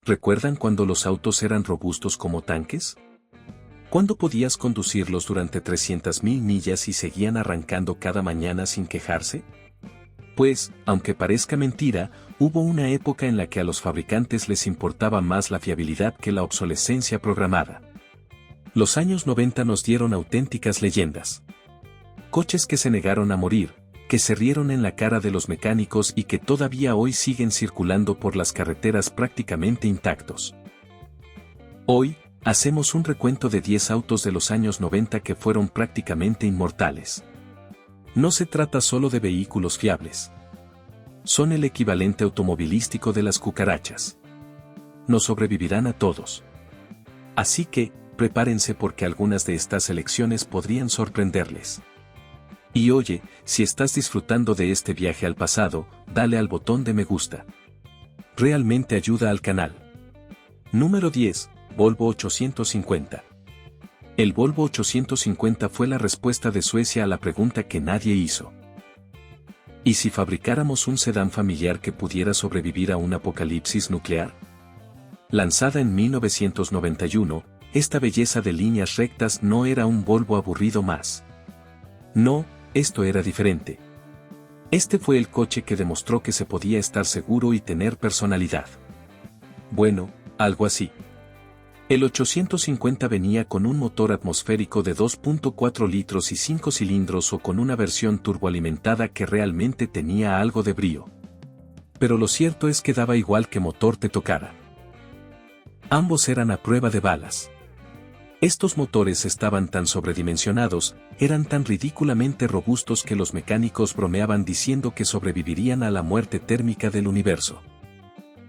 ¿Recuerdan cuando los autos eran robustos como tanques? ¿Cuándo podías conducirlos durante 300.000 millas y seguían arrancando cada mañana sin quejarse? Pues, aunque parezca mentira, hubo una época en la que a los fabricantes les importaba más la fiabilidad que la obsolescencia programada. Los años 90 nos dieron auténticas leyendas. Coches que se negaron a morir, que se rieron en la cara de los mecánicos y que todavía hoy siguen circulando por las carreteras prácticamente intactos. Hoy, hacemos un recuento de 10 autos de los años 90 que fueron prácticamente inmortales. No se trata solo de vehículos fiables. Son el equivalente automovilístico de las cucarachas. Nos sobrevivirán a todos. Así que, prepárense porque algunas de estas selecciones podrían sorprenderles. Y oye, si estás disfrutando de este viaje al pasado, dale al botón de me gusta. Realmente ayuda al canal. Número 10, Volvo 850. El Volvo 850 fue la respuesta de Suecia a la pregunta que nadie hizo. ¿Y si fabricáramos un sedán familiar que pudiera sobrevivir a un apocalipsis nuclear? Lanzada en 1991, esta belleza de líneas rectas no era un Volvo aburrido más. No, esto era diferente. Este fue el coche que demostró que se podía estar seguro y tener personalidad. Bueno, algo así. El 850 venía con un motor atmosférico de 2.4 litros y 5 cilindros o con una versión turboalimentada que realmente tenía algo de brío. Pero lo cierto es que daba igual que motor te tocara. Ambos eran a prueba de balas. Estos motores estaban tan sobredimensionados, eran tan ridículamente robustos que los mecánicos bromeaban diciendo que sobrevivirían a la muerte térmica del universo.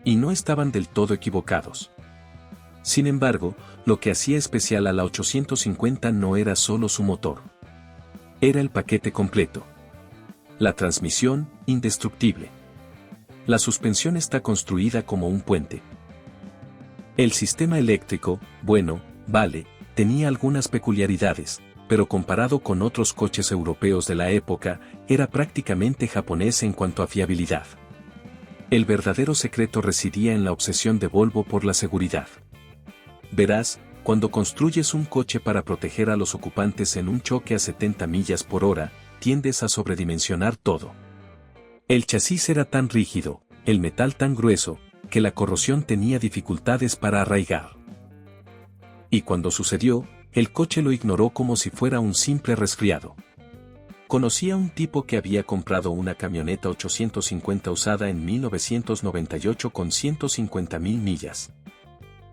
Y no estaban del todo equivocados. Sin embargo, lo que hacía especial a la 850 no era solo su motor. Era el paquete completo. La transmisión, indestructible. La suspensión está construida como un puente. El sistema eléctrico, bueno, vale, tenía algunas peculiaridades, pero comparado con otros coches europeos de la época, era prácticamente japonés en cuanto a fiabilidad. El verdadero secreto residía en la obsesión de Volvo por la seguridad. Verás, cuando construyes un coche para proteger a los ocupantes en un choque a 70 millas por hora, tiendes a sobredimensionar todo. El chasis era tan rígido, el metal tan grueso, que la corrosión tenía dificultades para arraigar. Y cuando sucedió, el coche lo ignoró como si fuera un simple resfriado. Conocí a un tipo que había comprado una camioneta 850 usada en 1998 con 150.000 millas.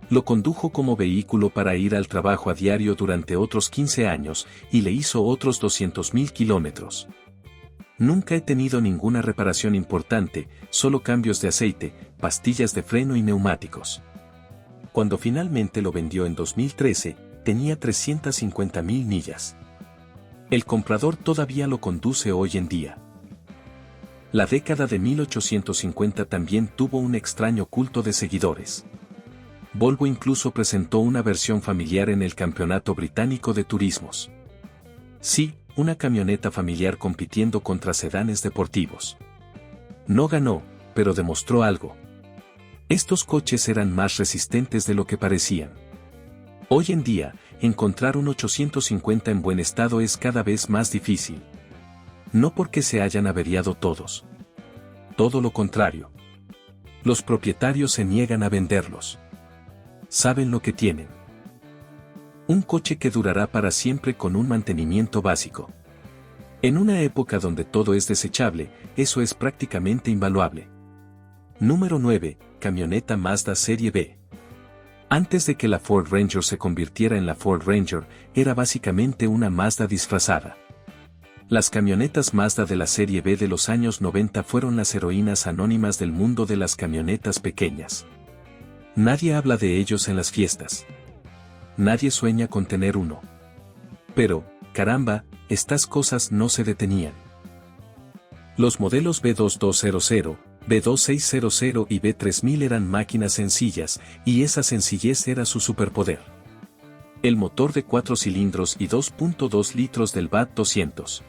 Lo condujo como vehículo para ir al trabajo a diario durante otros 15 años y le hizo otros 200.000 kilómetros. Nunca he tenido ninguna reparación importante, solo cambios de aceite, pastillas de freno y neumáticos. Cuando finalmente lo vendió en 2013, tenía 350.000 millas. El comprador todavía lo conduce hoy en día. La década de 1850 también tuvo un extraño culto de seguidores. Volvo incluso presentó una versión familiar en el Campeonato Británico de Turismos. Sí, una camioneta familiar compitiendo contra sedanes deportivos. No ganó, pero demostró algo. Estos coches eran más resistentes de lo que parecían. Hoy en día, encontrar un 850 en buen estado es cada vez más difícil. No porque se hayan averiado todos. Todo lo contrario. Los propietarios se niegan a venderlos. Saben lo que tienen. Un coche que durará para siempre con un mantenimiento básico. En una época donde todo es desechable, eso es prácticamente invaluable. Número 9, camioneta Mazda Serie B. Antes de que la Ford Ranger se convirtiera en la Ford Ranger, era básicamente una Mazda disfrazada. Las camionetas Mazda de la Serie B de los años 90 fueron las heroínas anónimas del mundo de las camionetas pequeñas. Nadie habla de ellos en las fiestas. Nadie sueña con tener uno. Pero, caramba, estas cosas no se detenían. Los modelos B2200, B2600 y B3000 eran máquinas sencillas, y esa sencillez era su superpoder. El motor de 4 cilindros y 2.2 litros del VAT 200.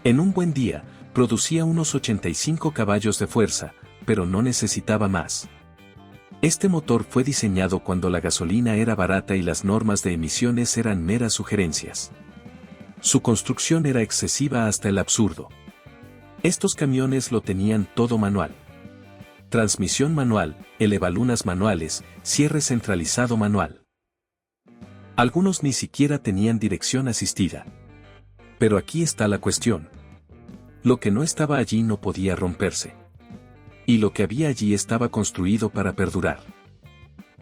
En un buen día, producía unos 85 caballos de fuerza, pero no necesitaba más. Este motor fue diseñado cuando la gasolina era barata y las normas de emisiones eran meras sugerencias. Su construcción era excesiva hasta el absurdo. Estos camiones lo tenían todo manual. Transmisión manual, elevalunas manuales, cierre centralizado manual. Algunos ni siquiera tenían dirección asistida. Pero aquí está la cuestión. Lo que no estaba allí no podía romperse. Y lo que había allí estaba construido para perdurar.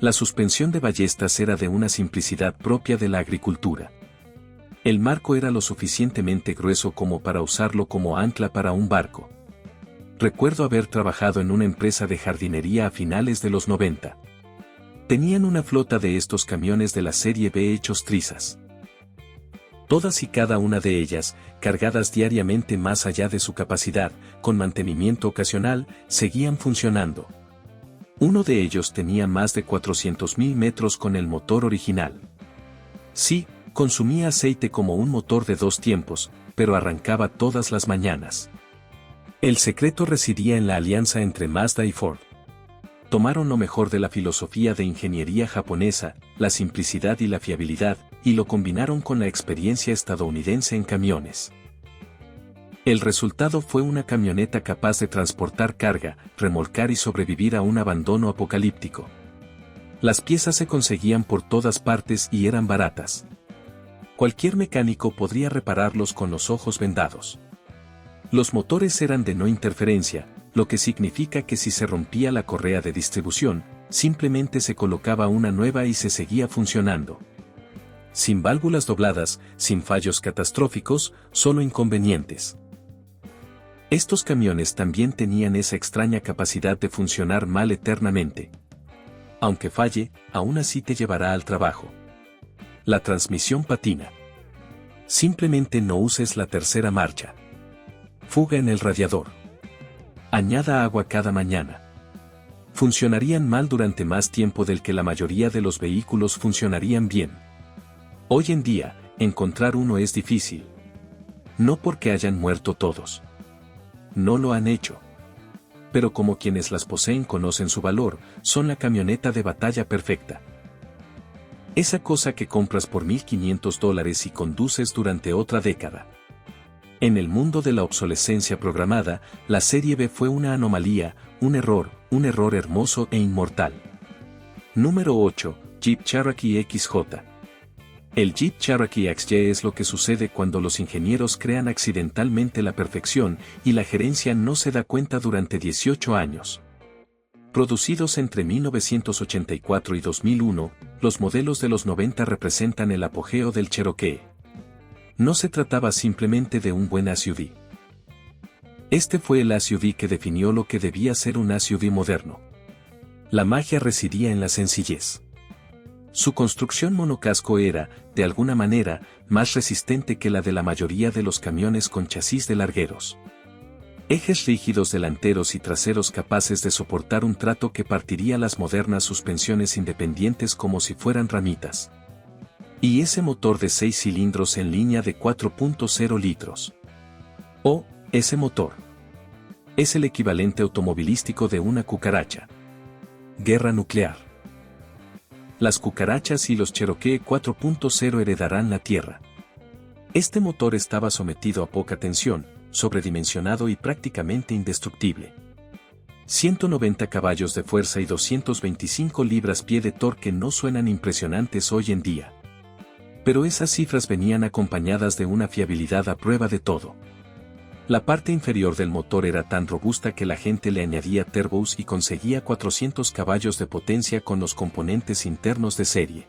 La suspensión de ballestas era de una simplicidad propia de la agricultura. El marco era lo suficientemente grueso como para usarlo como ancla para un barco. Recuerdo haber trabajado en una empresa de jardinería a finales de los 90. Tenían una flota de estos camiones de la serie B hechos trizas. Todas y cada una de ellas, cargadas diariamente más allá de su capacidad, con mantenimiento ocasional, seguían funcionando. Uno de ellos tenía más de 400.000 metros con el motor original. Sí, consumía aceite como un motor de 2 tiempos, pero arrancaba todas las mañanas. El secreto residía en la alianza entre Mazda y Ford. Tomaron lo mejor de la filosofía de ingeniería japonesa, la simplicidad y la fiabilidad, y lo combinaron con la experiencia estadounidense en camiones. El resultado fue una camioneta capaz de transportar carga, remolcar y sobrevivir a un abandono apocalíptico. Las piezas se conseguían por todas partes y eran baratas. Cualquier mecánico podría repararlos con los ojos vendados. Los motores eran de no interferencia, lo que significa que si se rompía la correa de distribución, simplemente se colocaba una nueva y se seguía funcionando. Sin válvulas dobladas, sin fallos catastróficos, solo inconvenientes. Estos camiones también tenían esa extraña capacidad de funcionar mal eternamente. Aunque falle, aún así te llevará al trabajo. La transmisión patina. Simplemente no uses la tercera marcha. Fuga en el radiador. Añada agua cada mañana. Funcionarían mal durante más tiempo del que la mayoría de los vehículos funcionarían bien. Hoy en día, encontrar uno es difícil. No porque hayan muerto todos. No lo han hecho. Pero como quienes las poseen conocen su valor, son la camioneta de batalla perfecta. Esa cosa que compras por $1,500 y conduces durante otra década. En el mundo de la obsolescencia programada, la Serie B fue una anomalía, un error hermoso e inmortal. Número 8, Jeep Cherokee XJ. El Jeep Cherokee XJ es lo que sucede cuando los ingenieros crean accidentalmente la perfección y la gerencia no se da cuenta durante 18 años. Producidos entre 1984 y 2001, los modelos de los 90 representan el apogeo del Cherokee. No se trataba simplemente de un buen SUV. Este fue el SUV que definió lo que debía ser un SUV moderno. La magia residía en la sencillez. Su construcción monocasco era, de alguna manera, más resistente que la de la mayoría de los camiones con chasis de largueros. Ejes rígidos delanteros y traseros capaces de soportar un trato que partiría las modernas suspensiones independientes como si fueran ramitas. Y ese motor de 6 cilindros en línea de 4.0 litros. Ese motor. Es el equivalente automovilístico de una cucaracha. Guerra nuclear. Las cucarachas y los Cherokee 4.0 heredarán la Tierra. Este motor estaba sometido a poca tensión, sobredimensionado y prácticamente indestructible. 190 caballos de fuerza y 225 libras-pie de torque no suenan impresionantes hoy en día. Pero esas cifras venían acompañadas de una fiabilidad a prueba de todo. La parte inferior del motor era tan robusta que la gente le añadía turbos y conseguía 400 caballos de potencia con los componentes internos de serie.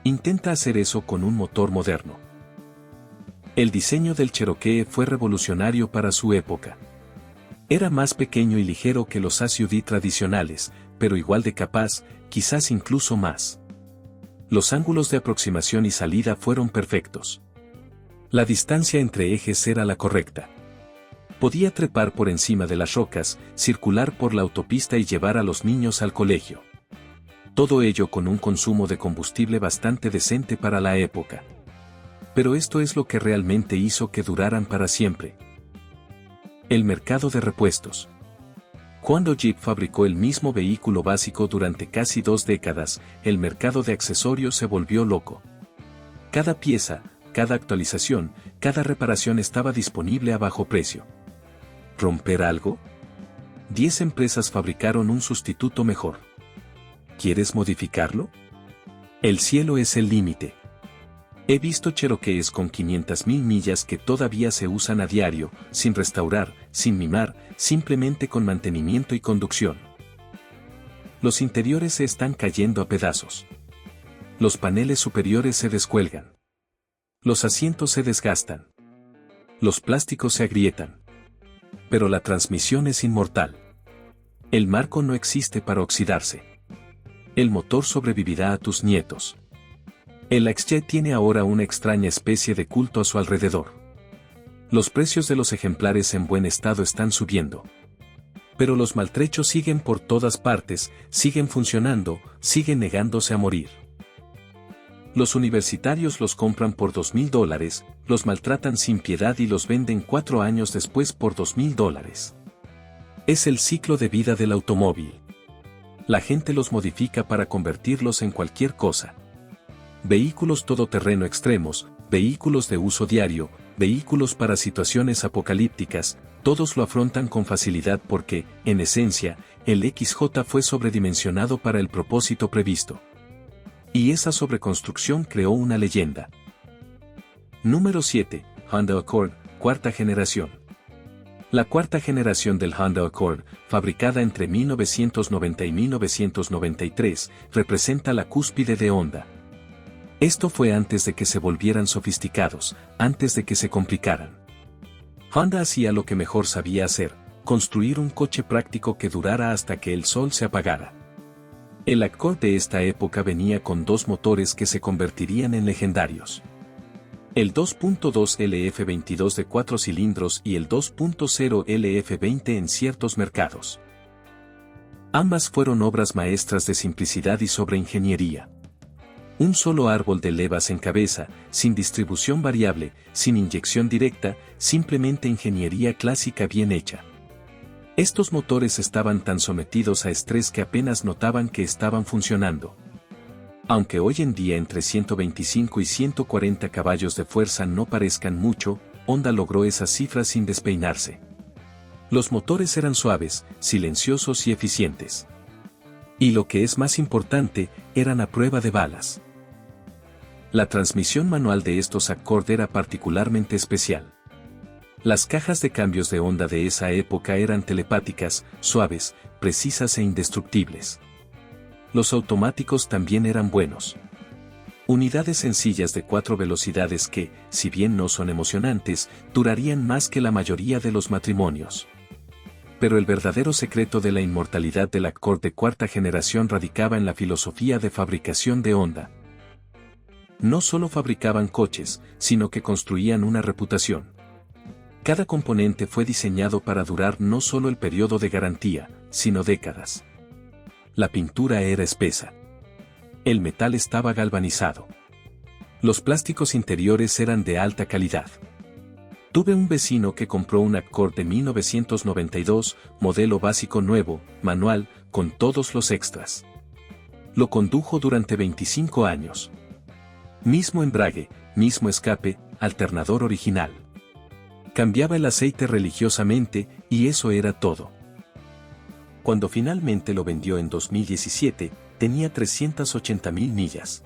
Intenta hacer eso con un motor moderno. El diseño del Cherokee fue revolucionario para su época. Era más pequeño y ligero que los SUV tradicionales, pero igual de capaz, quizás incluso más. Los ángulos de aproximación y salida fueron perfectos. La distancia entre ejes era la correcta. Podía trepar por encima de las rocas, circular por la autopista y llevar a los niños al colegio. Todo ello con un consumo de combustible bastante decente para la época. Pero esto es lo que realmente hizo que duraran para siempre. El mercado de repuestos. Cuando Jeep fabricó el mismo vehículo básico durante casi 2 décadas, el mercado de accesorios se volvió loco. Cada pieza, cada actualización, cada reparación estaba disponible a bajo precio. ¿Romper algo? 10 empresas fabricaron un sustituto mejor. ¿Quieres modificarlo? El cielo es el límite. He visto Cherokees con 500.000 millas que todavía se usan a diario, sin restaurar, sin mimar, simplemente con mantenimiento y conducción. Los interiores se están cayendo a pedazos. Los paneles superiores se descuelgan. Los asientos se desgastan. Los plásticos se agrietan. Pero la transmisión es inmortal. El marco no existe para oxidarse. El motor sobrevivirá a tus nietos. El XJ tiene ahora una extraña especie de culto a su alrededor. Los precios de los ejemplares en buen estado están subiendo. Pero los maltrechos siguen por todas partes, siguen funcionando, siguen negándose a morir. Los universitarios los compran por $2,000, los maltratan sin piedad y los venden 4 años después por $2,000. Es el ciclo de vida del automóvil. La gente los modifica para convertirlos en cualquier cosa. Vehículos todoterreno extremos, vehículos de uso diario, vehículos para situaciones apocalípticas, todos lo afrontan con facilidad porque, en esencia, el XJ fue sobredimensionado para el propósito previsto. Y esa sobreconstrucción creó una leyenda. Número 7. Honda Accord, cuarta generación. La cuarta generación del Honda Accord, fabricada entre 1990 y 1993, representa la cúspide de Honda. Esto fue antes de que se volvieran sofisticados, antes de que se complicaran. Honda hacía lo que mejor sabía hacer, construir un coche práctico que durara hasta que el sol se apagara. El Accord de esta época venía con 2 motores que se convertirían en legendarios. El 2.2 LF22 de 4 cilindros y el 2.0 LF20 en ciertos mercados. Ambas fueron obras maestras de simplicidad y sobreingeniería. Un solo árbol de levas en cabeza, sin distribución variable, sin inyección directa, simplemente ingeniería clásica bien hecha. Estos motores estaban tan sometidos a estrés que apenas notaban que estaban funcionando. Aunque hoy en día entre 125 y 140 caballos de fuerza no parezcan mucho, Honda logró esas cifras sin despeinarse. Los motores eran suaves, silenciosos y eficientes. Y lo que es más importante, eran a prueba de balas. La transmisión manual de estos Accord era particularmente especial. Las cajas de cambios de Honda de esa época eran telepáticas, suaves, precisas e indestructibles. Los automáticos también eran buenos. Unidades sencillas de 4 velocidades que, si bien no son emocionantes, durarían más que la mayoría de los matrimonios. Pero el verdadero secreto de la inmortalidad del Accord de cuarta generación radicaba en la filosofía de fabricación de Honda. No solo fabricaban coches, sino que construían una reputación. Cada componente fue diseñado para durar no solo el periodo de garantía, sino décadas. La pintura era espesa. El metal estaba galvanizado. Los plásticos interiores eran de alta calidad. Tuve un vecino que compró un Accord de 1992, modelo básico nuevo, manual, con todos los extras. Lo condujo durante 25 años. Mismo embrague, mismo escape, alternador original. Cambiaba el aceite religiosamente, y eso era todo. Cuando finalmente lo vendió en 2017, tenía 380.000 millas.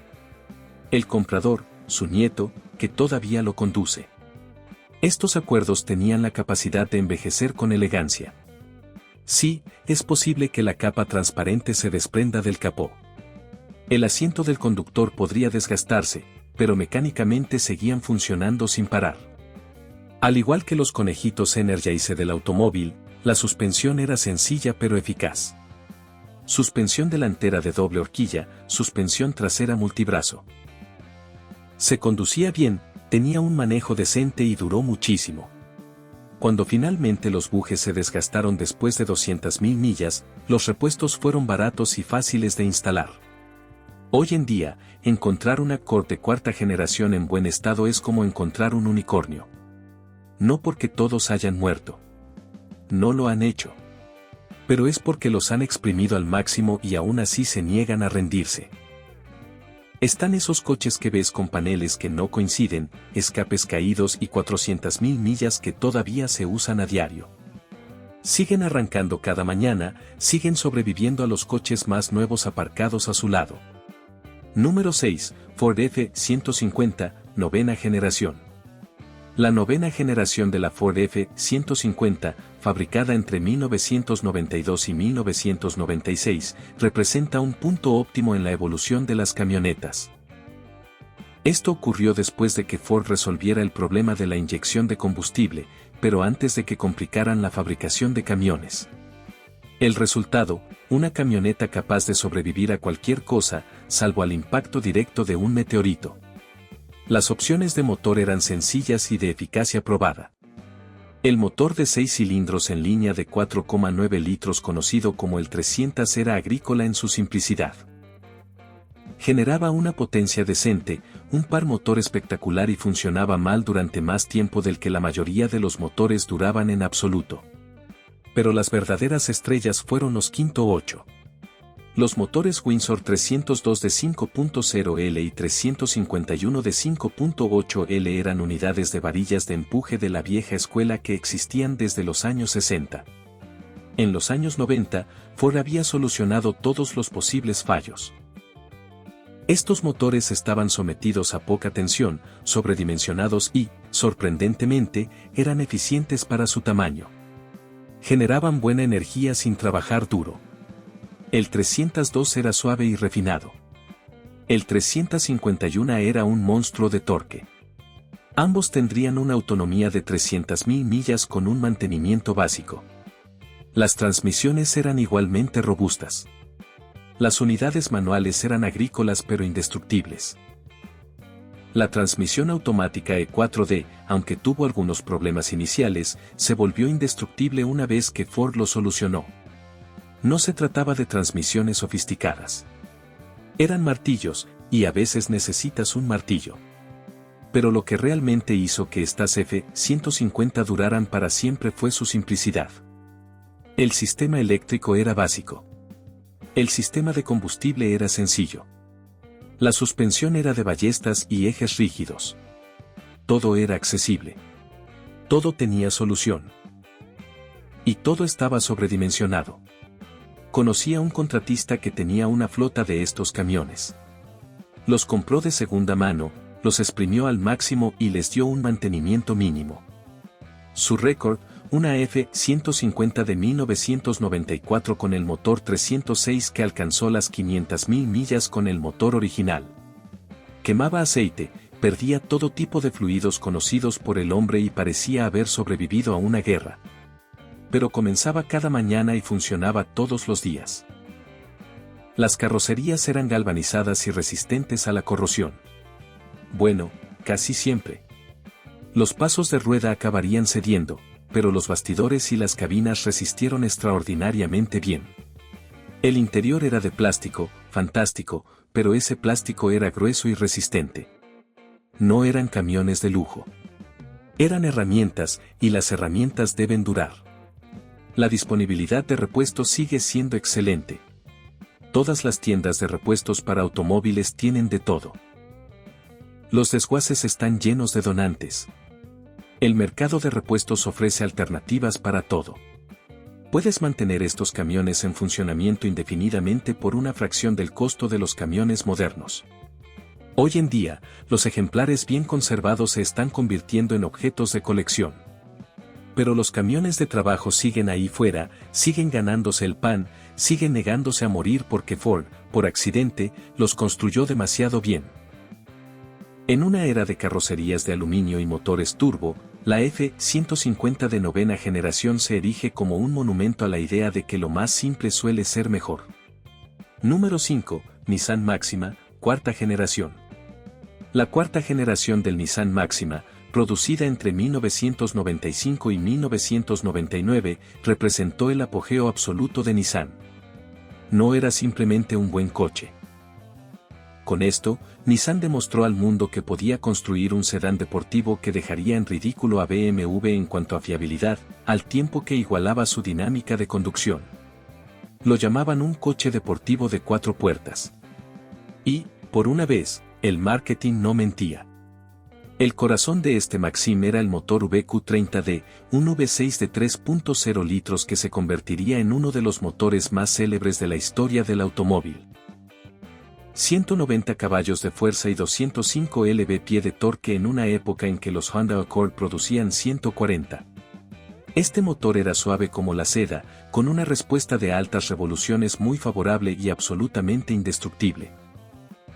El comprador, su nieto, que todavía lo conduce. Estos acuerdos tenían la capacidad de envejecer con elegancia. Sí, es posible que la capa transparente se desprenda del capó. El asiento del conductor podría desgastarse, pero mecánicamente seguían funcionando sin parar. Al igual que los conejitos Energize del automóvil, la suspensión era sencilla pero eficaz. Suspensión delantera de doble horquilla, suspensión trasera multibrazo. Se conducía bien, tenía un manejo decente y duró muchísimo. Cuando finalmente los bujes se desgastaron después de 200.000 millas, los repuestos fueron baratos y fáciles de instalar. Hoy en día, encontrar un Accord de cuarta generación en buen estado es como encontrar un unicornio. No porque todos hayan muerto. No lo han hecho. Pero es porque los han exprimido al máximo y aún así se niegan a rendirse. Están esos coches que ves con paneles que no coinciden, escapes caídos y 400.000 millas que todavía se usan a diario. Siguen arrancando cada mañana, siguen sobreviviendo a los coches más nuevos aparcados a su lado. Número 6. Ford F-150, novena generación. La novena generación de la Ford F-150, fabricada entre 1992 y 1996, representa un punto óptimo en la evolución de las camionetas. Esto ocurrió después de que Ford resolviera el problema de la inyección de combustible, pero antes de que complicaran la fabricación de camiones. El resultado, una camioneta capaz de sobrevivir a cualquier cosa, salvo al impacto directo de un meteorito. Las opciones de motor eran sencillas y de eficacia probada. El motor de 6 cilindros en línea de 4,9 litros conocido como el 300 era agrícola en su simplicidad. Generaba una potencia decente, un par motor espectacular y funcionaba mal durante más tiempo del que la mayoría de los motores duraban en absoluto. Pero las verdaderas estrellas fueron los 508. Los motores Windsor 302 de 5.0L y 351 de 5.8L eran unidades de varillas de empuje de la vieja escuela que existían desde los años 60. En los años 90, Ford había solucionado todos los posibles fallos. Estos motores estaban sometidos a poca tensión, sobredimensionados y, sorprendentemente, eran eficientes para su tamaño. Generaban buena energía sin trabajar duro. El 302 era suave y refinado. El 351 era un monstruo de torque. Ambos tendrían una autonomía de 300.000 millas con un mantenimiento básico. Las transmisiones eran igualmente robustas. Las unidades manuales eran agrícolas pero indestructibles. La transmisión automática E4D, aunque tuvo algunos problemas iniciales, se volvió indestructible una vez que Ford lo solucionó. No se trataba de transmisiones sofisticadas. Eran martillos, y a veces necesitas un martillo. Pero lo que realmente hizo que estas F-150 duraran para siempre fue su simplicidad. El sistema eléctrico era básico. El sistema de combustible era sencillo. La suspensión era de ballestas y ejes rígidos. Todo era accesible. Todo tenía solución. Y todo estaba sobredimensionado. Conocí a un contratista que tenía una flota de estos camiones. Los compró de segunda mano, los exprimió al máximo y les dio un mantenimiento mínimo. Su récord, una F-150 de 1994 con el motor 306 que alcanzó las 500.000 millas con el motor original. Quemaba aceite, perdía todo tipo de fluidos conocidos por el hombre y parecía haber sobrevivido a una guerra. Pero comenzaba cada mañana y funcionaba todos los días. Las carrocerías eran galvanizadas y resistentes a la corrosión. Bueno, casi siempre. Los pasos de rueda acabarían cediendo, pero los bastidores y las cabinas resistieron extraordinariamente bien. El interior era de plástico, fantástico, pero ese plástico era grueso y resistente. No eran camiones de lujo. Eran herramientas, y las herramientas deben durar. La disponibilidad de repuestos sigue siendo excelente. Todas las tiendas de repuestos para automóviles tienen de todo. Los desguaces están llenos de donantes. El mercado de repuestos ofrece alternativas para todo. Puedes mantener estos camiones en funcionamiento indefinidamente por una fracción del costo de los camiones modernos. Hoy en día, los ejemplares bien conservados se están convirtiendo en objetos de colección. Pero los camiones de trabajo siguen ahí fuera, siguen ganándose el pan, siguen negándose a morir porque Ford, por accidente, los construyó demasiado bien. En una era de carrocerías de aluminio y motores turbo, la F-150 de novena generación se erige como un monumento a la idea de que lo más simple suele ser mejor. Número 5. Nissan Maxima, cuarta generación. La cuarta generación del Nissan Maxima, producida entre 1995 y 1999, representó el apogeo absoluto de Nissan. No era simplemente un buen coche. Con esto, Nissan demostró al mundo que podía construir un sedán deportivo que dejaría en ridículo a BMW en cuanto a fiabilidad, al tiempo que igualaba su dinámica de conducción. Lo llamaban un coche deportivo de 4 puertas. Y, por una vez, el marketing no mentía. El corazón de este Maxim era el motor VQ30D, un V6 de 3.0 litros que se convertiría en uno de los motores más célebres de la historia del automóvil. 190 caballos de fuerza y 205 lb-pie de torque en una época en que los Honda Accord producían 140. Este motor era suave como la seda, con una respuesta de altas revoluciones muy favorable y absolutamente indestructible.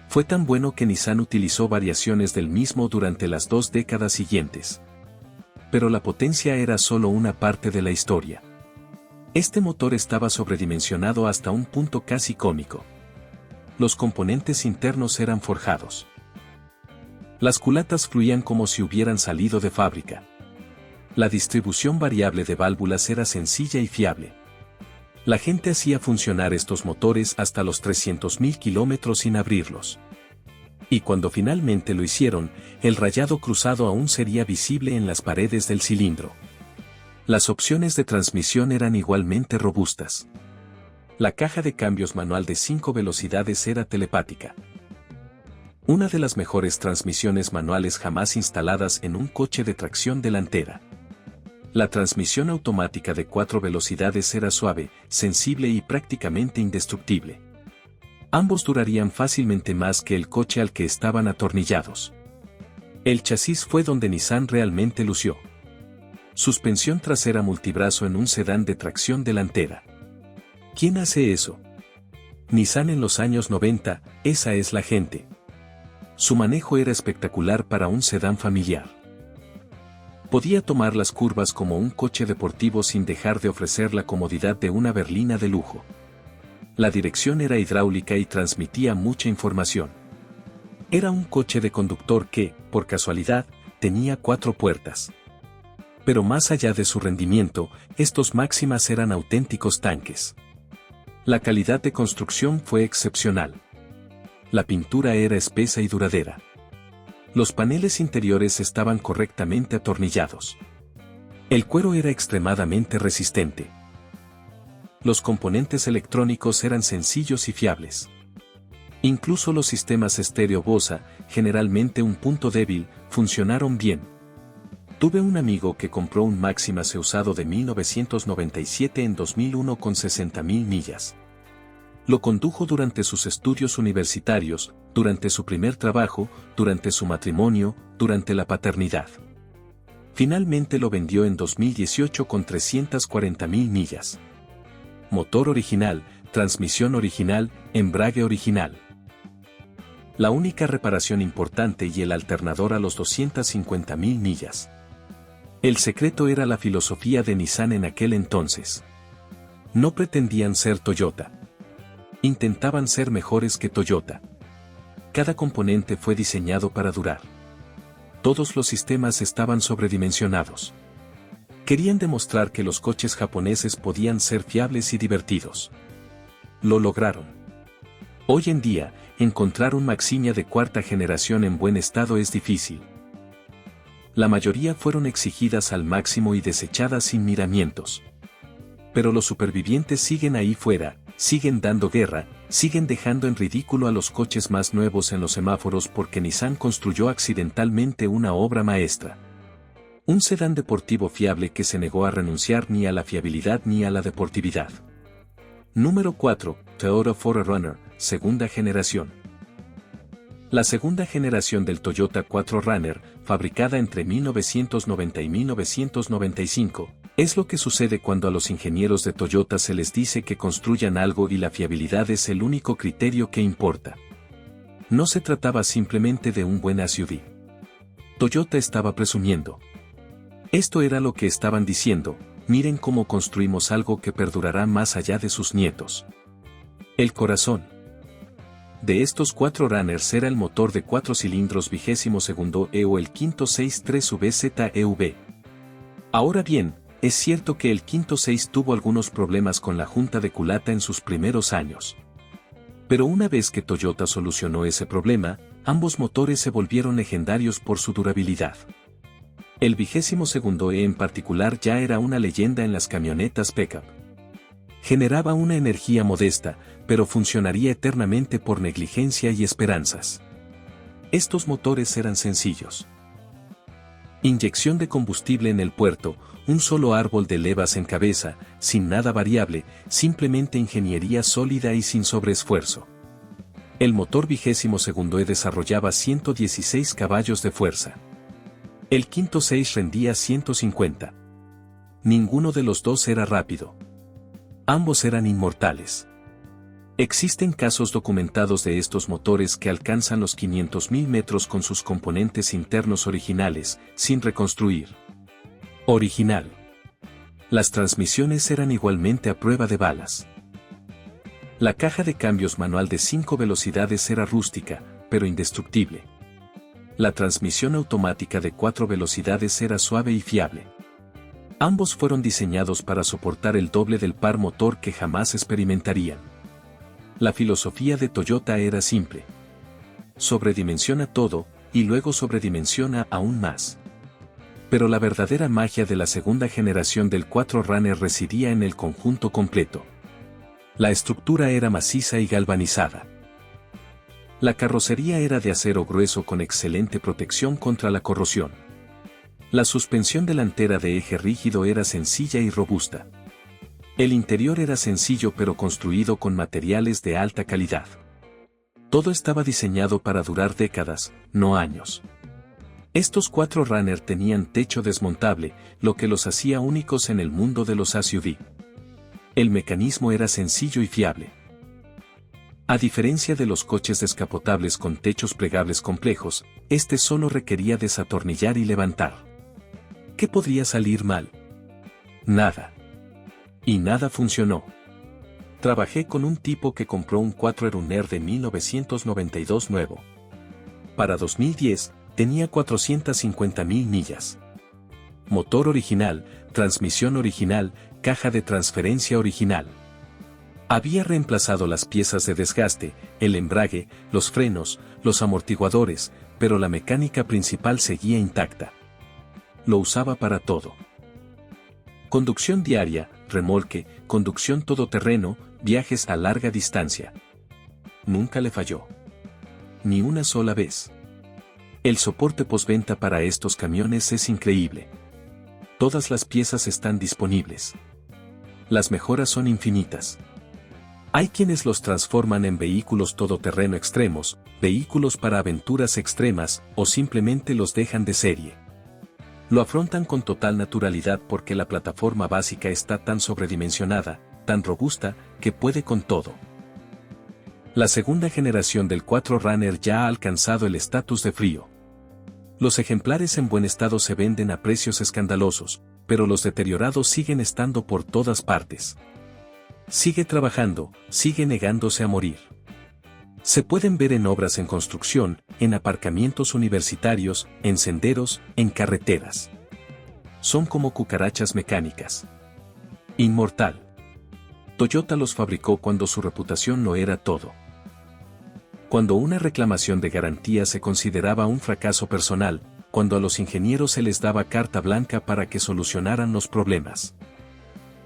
Fue tan bueno que Nissan utilizó variaciones del mismo durante las 2 décadas siguientes. Pero la potencia era solo una parte de la historia. Este motor estaba sobredimensionado hasta un punto casi cómico. Los componentes internos eran forjados. Las culatas fluían como si hubieran salido de fábrica. La distribución variable de válvulas era sencilla y fiable. La gente hacía funcionar estos motores hasta los 300.000 kilómetros sin abrirlos. Y cuando finalmente lo hicieron, el rayado cruzado aún sería visible en las paredes del cilindro. Las opciones de transmisión eran igualmente robustas. La caja de cambios manual de 5 velocidades era telepática. Una de las mejores transmisiones manuales jamás instaladas en un coche de tracción delantera. La transmisión automática de 4 velocidades era suave, sensible y prácticamente indestructible. Ambos durarían fácilmente más que el coche al que estaban atornillados. El chasis fue donde Nissan realmente lució. Suspensión trasera multibrazo en un sedán de tracción delantera. ¿Quién hace eso? Nissan en los años 90, esa es la gente. Su manejo era espectacular para un sedán familiar. Podía tomar las curvas como un coche deportivo sin dejar de ofrecer la comodidad de una berlina de lujo. La dirección era hidráulica y transmitía mucha información. Era un coche de conductor que, por casualidad, tenía 4 puertas. Pero más allá de su rendimiento, estos Maximas eran auténticos tanques. La calidad de construcción fue excepcional. La pintura era espesa y duradera. Los paneles interiores estaban correctamente atornillados. El cuero era extremadamente resistente. Los componentes electrónicos eran sencillos y fiables. Incluso los sistemas estéreo Bosa, generalmente un punto débil, funcionaron bien. Tuve un amigo que compró un Maxima C usado de 1997 en 2001 con 60.000 millas. Lo condujo durante sus estudios universitarios, durante su primer trabajo, durante su matrimonio, durante la paternidad. Finalmente lo vendió en 2018 con 340.000 millas. Motor original, transmisión original, embrague original. La única reparación importante y el alternador a los 250.000 millas. El secreto era la filosofía de Nissan en aquel entonces. No pretendían ser Toyota. Intentaban ser mejores que Toyota. Cada componente fue diseñado para durar. Todos los sistemas estaban sobredimensionados. Querían demostrar que los coches japoneses podían ser fiables y divertidos. Lo lograron. Hoy en día, encontrar un Maxima de 4ª generación en buen estado es difícil. La mayoría fueron exigidas al máximo y desechadas sin miramientos. Pero los supervivientes siguen ahí fuera, siguen dando guerra, siguen dejando en ridículo a los coches más nuevos en los semáforos porque Nissan construyó accidentalmente una obra maestra. Un sedán deportivo fiable que se negó a renunciar ni a la fiabilidad ni a la deportividad. Número 4, Toyota 4Runner, segunda generación. La segunda generación del Toyota 4Runner, fabricada entre 1990 y 1995, es lo que sucede cuando a los ingenieros de Toyota se les dice que construyan algo y la fiabilidad es el único criterio que importa. No se trataba simplemente de un buen SUV. Toyota estaba presumiendo. Esto era lo que estaban diciendo: miren cómo construimos algo que perdurará más allá de sus nietos. El corazón de estos 4Runners era el motor de 4 cilindros 22E o el 563VZEV. Ahora bien, es cierto que el 5.6 tuvo algunos problemas con la junta de culata en sus primeros años. Pero una vez que Toyota solucionó ese problema, ambos motores se volvieron legendarios por su durabilidad. El 22E en particular ya era una leyenda en las camionetas pickup. Generaba una energía modesta, pero funcionaría eternamente por negligencia y esperanzas. Estos motores eran sencillos. Inyección de combustible en el puerto, un solo árbol de levas en cabeza, sin nada variable, simplemente ingeniería sólida y sin sobreesfuerzo. El motor 22º desarrollaba 116 caballos de fuerza. El quinto 6 rendía 150. Ninguno de los dos era rápido. Ambos eran inmortales. Existen casos documentados de estos motores que alcanzan los 500.000 metros con sus componentes internos originales, sin reconstruir. Original. Las transmisiones eran igualmente a prueba de balas. La caja de cambios manual de 5 velocidades era rústica, pero indestructible. La transmisión automática de 4 velocidades era suave y fiable. Ambos fueron diseñados para soportar el doble del par motor que jamás experimentarían. La filosofía de Toyota era simple. Sobredimensiona todo, y luego sobredimensiona aún más. Pero la verdadera magia de la segunda generación del 4Runner residía en el conjunto completo. La estructura era maciza y galvanizada. La carrocería era de acero grueso con excelente protección contra la corrosión. La suspensión delantera de eje rígido era sencilla y robusta. El interior era sencillo pero construido con materiales de alta calidad. Todo estaba diseñado para durar décadas, no años. Estos 4Runner tenían techo desmontable, lo que los hacía únicos en el mundo de los SUV. El mecanismo era sencillo y fiable. A diferencia de los coches descapotables con techos plegables complejos, este solo requería desatornillar y levantar. ¿Qué podría salir mal? Nada. Y nada funcionó. Trabajé con un tipo que compró un 4Runner de 1992 nuevo. Para 2010, tenía 450.000 millas. Motor original, transmisión original, caja de transferencia original. Había reemplazado las piezas de desgaste, el embrague, los frenos, los amortiguadores, pero la mecánica principal seguía intacta. Lo usaba para todo. Conducción diaria, remolque, conducción todoterreno, viajes a larga distancia. Nunca le falló. Ni una sola vez. El soporte postventa para estos camiones es increíble. Todas las piezas están disponibles. Las mejoras son infinitas. Hay quienes los transforman en vehículos todoterreno extremos, vehículos para aventuras extremas, o simplemente los dejan de serie. Lo afrontan con total naturalidad porque la plataforma básica está tan sobredimensionada, tan robusta, que puede con todo. La segunda generación del 4Runner ya ha alcanzado el estatus de frío. Los ejemplares en buen estado se venden a precios escandalosos, pero los deteriorados siguen estando por todas partes. Sigue trabajando, sigue negándose a morir. Se pueden ver en obras en construcción, en aparcamientos universitarios, en senderos, en carreteras. Son como cucarachas mecánicas. Inmortal. Toyota los fabricó cuando su reputación lo era todo. Cuando una reclamación de garantía se consideraba un fracaso personal, cuando a los ingenieros se les daba carta blanca para que solucionaran los problemas.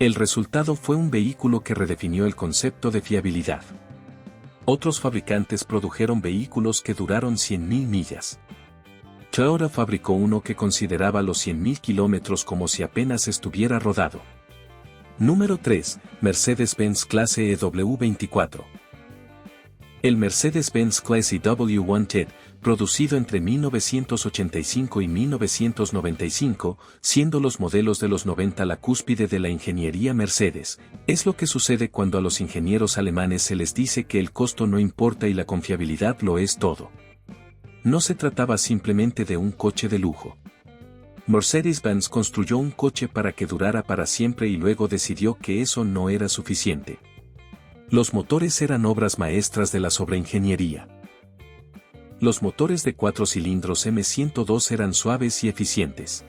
El resultado fue un vehículo que redefinió el concepto de fiabilidad. Otros fabricantes produjeron vehículos que duraron 100.000 millas. Toyota fabricó uno que consideraba los 100.000 kilómetros como si apenas estuviera rodado. Número 3, Mercedes-Benz Clase EW24. El Mercedes-Benz Clase W1TED, producido entre 1985 y 1995, siendo los modelos de los 90 la cúspide de la ingeniería Mercedes, es lo que sucede cuando a los ingenieros alemanes se les dice que el costo no importa y la confiabilidad lo es todo. No se trataba simplemente de un coche de lujo. Mercedes-Benz construyó un coche para que durara para siempre y luego decidió que eso no era suficiente. Los motores eran obras maestras de la sobreingeniería. Los motores de 4 cilindros M102 eran suaves y eficientes.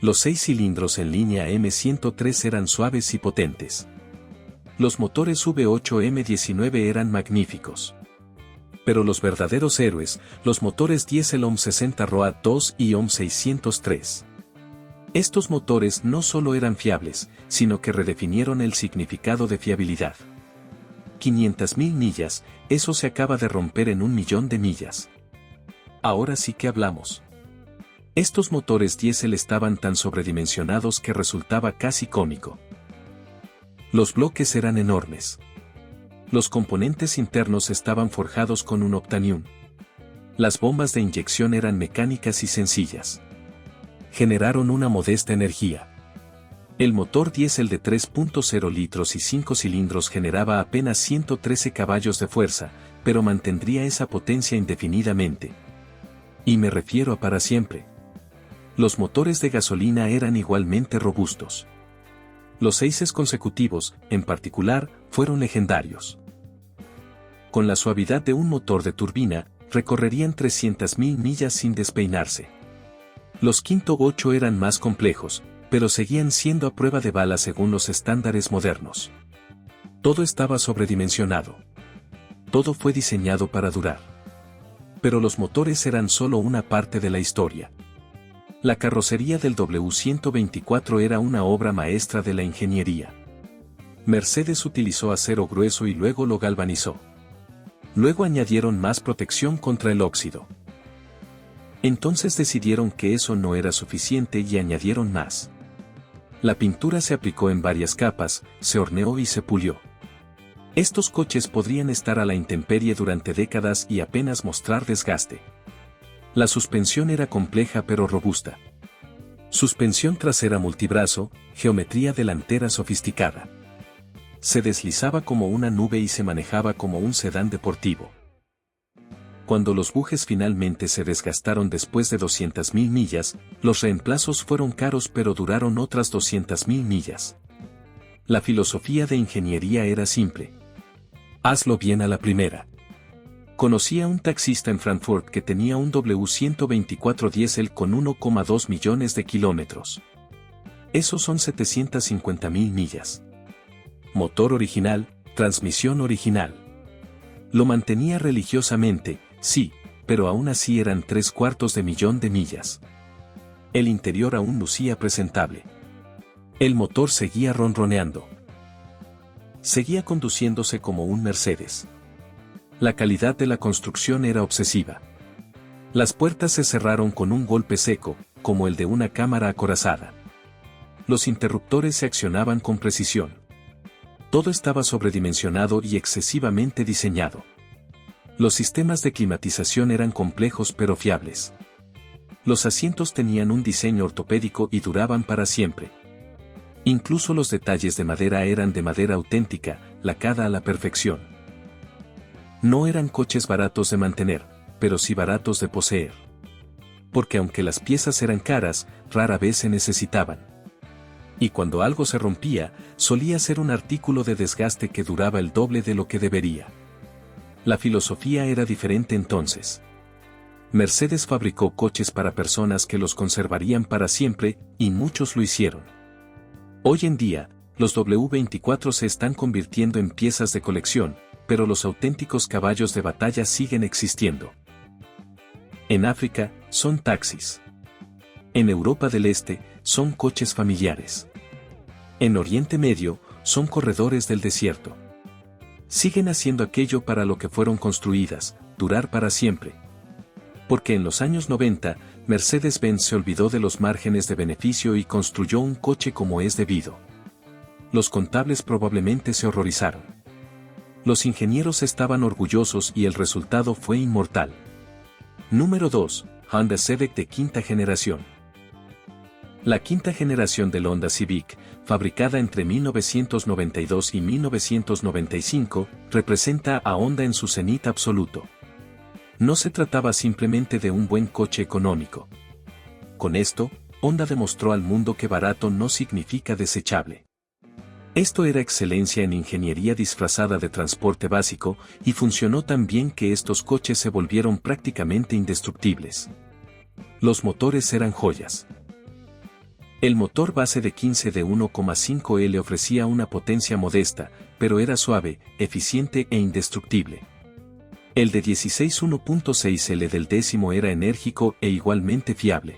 Los 6 cilindros en línea M103 eran suaves y potentes. Los motores V8 M19 eran magníficos. Pero los verdaderos héroes, los motores diésel OM60 ROA2 y OM603. Estos motores no solo eran fiables, sino que redefinieron el significado de fiabilidad. 500.000 millas, eso se acaba de romper en 1.000.000 de millas. Ahora sí que hablamos. Estos motores diésel estaban tan sobredimensionados que resultaba casi cómico. Los bloques eran enormes. Los componentes internos estaban forjados con un octanium. Las bombas de inyección eran mecánicas y sencillas. Generaron una modesta energía. El motor diésel de 3.0 litros y 5 cilindros generaba apenas 113 caballos de fuerza, pero mantendría esa potencia indefinidamente. Y me refiero a para siempre. Los motores de gasolina eran igualmente robustos. Los 6 consecutivos, en particular, fueron legendarios. Con la suavidad de un motor de turbina, recorrerían 300.000 millas sin despeinarse. Los quinto 8 eran más complejos, pero seguían siendo a prueba de bala según los estándares modernos. Todo estaba sobredimensionado. Todo fue diseñado para durar. Pero los motores eran solo una parte de la historia. La carrocería del W124 era una obra maestra de la ingeniería. Mercedes utilizó acero grueso y luego lo galvanizó. Luego añadieron más protección contra el óxido. Entonces decidieron que eso no era suficiente y añadieron más. La pintura se aplicó en varias capas, se horneó y se pulió. Estos coches podrían estar a la intemperie durante décadas y apenas mostrar desgaste. La suspensión era compleja pero robusta. Suspensión trasera multibrazo, geometría delantera sofisticada. Se deslizaba como una nube y se manejaba como un sedán deportivo. Cuando los bujes finalmente se desgastaron después de 200.000 millas, los reemplazos fueron caros pero duraron otras 200.000 millas. La filosofía de ingeniería era simple. Hazlo bien a la primera. Conocí a un taxista en Frankfurt que tenía un W124 diésel con 1,2 millones de kilómetros. Esos son 750.000 millas. Motor original, transmisión original. Lo mantenía religiosamente, sí, pero aún así eran 3/4 de millón de millas. El interior aún lucía presentable. El motor seguía ronroneando. Seguía conduciéndose como un Mercedes. La calidad de la construcción era obsesiva. Las puertas se cerraron con un golpe seco, como el de una cámara acorazada. Los interruptores se accionaban con precisión. Todo estaba sobredimensionado y excesivamente diseñado. Los sistemas de climatización eran complejos pero fiables. Los asientos tenían un diseño ortopédico y duraban para siempre. Incluso los detalles de madera eran de madera auténtica, lacada a la perfección. No eran coches baratos de mantener, pero sí baratos de poseer. Porque aunque las piezas eran caras, rara vez se necesitaban. Y cuando algo se rompía, solía ser un artículo de desgaste que duraba el doble de lo que debería. La filosofía era diferente entonces. Mercedes fabricó coches para personas que los conservarían para siempre, y muchos lo hicieron. Hoy en día, los W24 se están convirtiendo en piezas de colección, pero los auténticos caballos de batalla siguen existiendo. En África, son taxis. En Europa del Este, son coches familiares. En Oriente Medio, son corredores del desierto. Siguen haciendo aquello para lo que fueron construidas, durar para siempre. Porque en los años 90, Mercedes-Benz se olvidó de los márgenes de beneficio y construyó un coche como es debido. Los contables probablemente se horrorizaron. Los ingenieros estaban orgullosos y el resultado fue inmortal. Número 2. Honda Civic de quinta generación. La quinta generación del Honda Civic, fabricada entre 1992 y 1995, representa a Honda en su cenit absoluto. No se trataba simplemente de un buen coche económico. Con esto, Honda demostró al mundo que barato no significa desechable. Esto era excelencia en ingeniería disfrazada de transporte básico, y funcionó tan bien que estos coches se volvieron prácticamente indestructibles. Los motores eran joyas. El motor base de 15 de 1,5L ofrecía una potencia modesta, pero era suave, eficiente e indestructible. El de 16 1.6L del décimo era enérgico e igualmente fiable.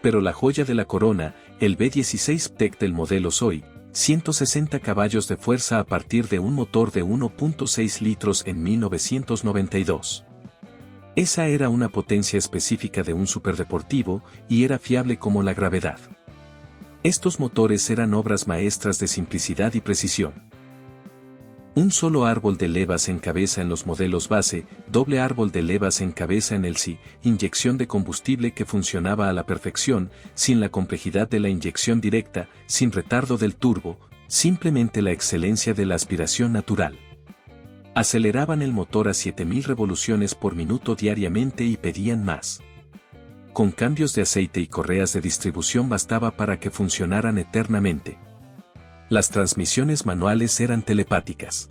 Pero la joya de la corona, el V16 PTEC del modelo Zoe, 160 caballos de fuerza a partir de un motor de 1.6 litros en 1992. Esa era una potencia específica de un superdeportivo y era fiable como la gravedad. Estos motores eran obras maestras de simplicidad y precisión. Un solo árbol de levas en cabeza en los modelos base, doble árbol de levas en cabeza en el SI, inyección de combustible que funcionaba a la perfección, sin la complejidad de la inyección directa, sin retardo del turbo, simplemente la excelencia de la aspiración natural. Aceleraban el motor a 7000 revoluciones por minuto diariamente y pedían más. Con cambios de aceite y correas de distribución bastaba para que funcionaran eternamente. Las transmisiones manuales eran telepáticas.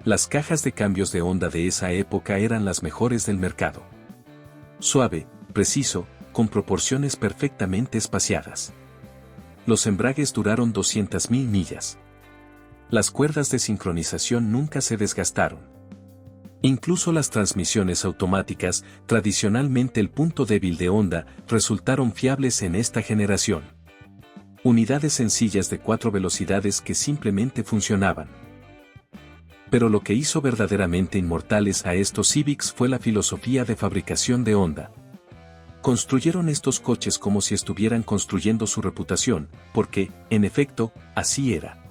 Las cajas de cambios de Honda de esa época eran las mejores del mercado. Suave, preciso, con proporciones perfectamente espaciadas. Los embragues duraron 200.000 millas. Las cuerdas de sincronización nunca se desgastaron. Incluso las transmisiones automáticas, tradicionalmente el punto débil de Honda, resultaron fiables en esta generación. Unidades sencillas de 4 velocidades que simplemente funcionaban. Pero lo que hizo verdaderamente inmortales a estos Civics fue la filosofía de fabricación de Honda. Construyeron estos coches como si estuvieran construyendo su reputación, porque, en efecto, así era.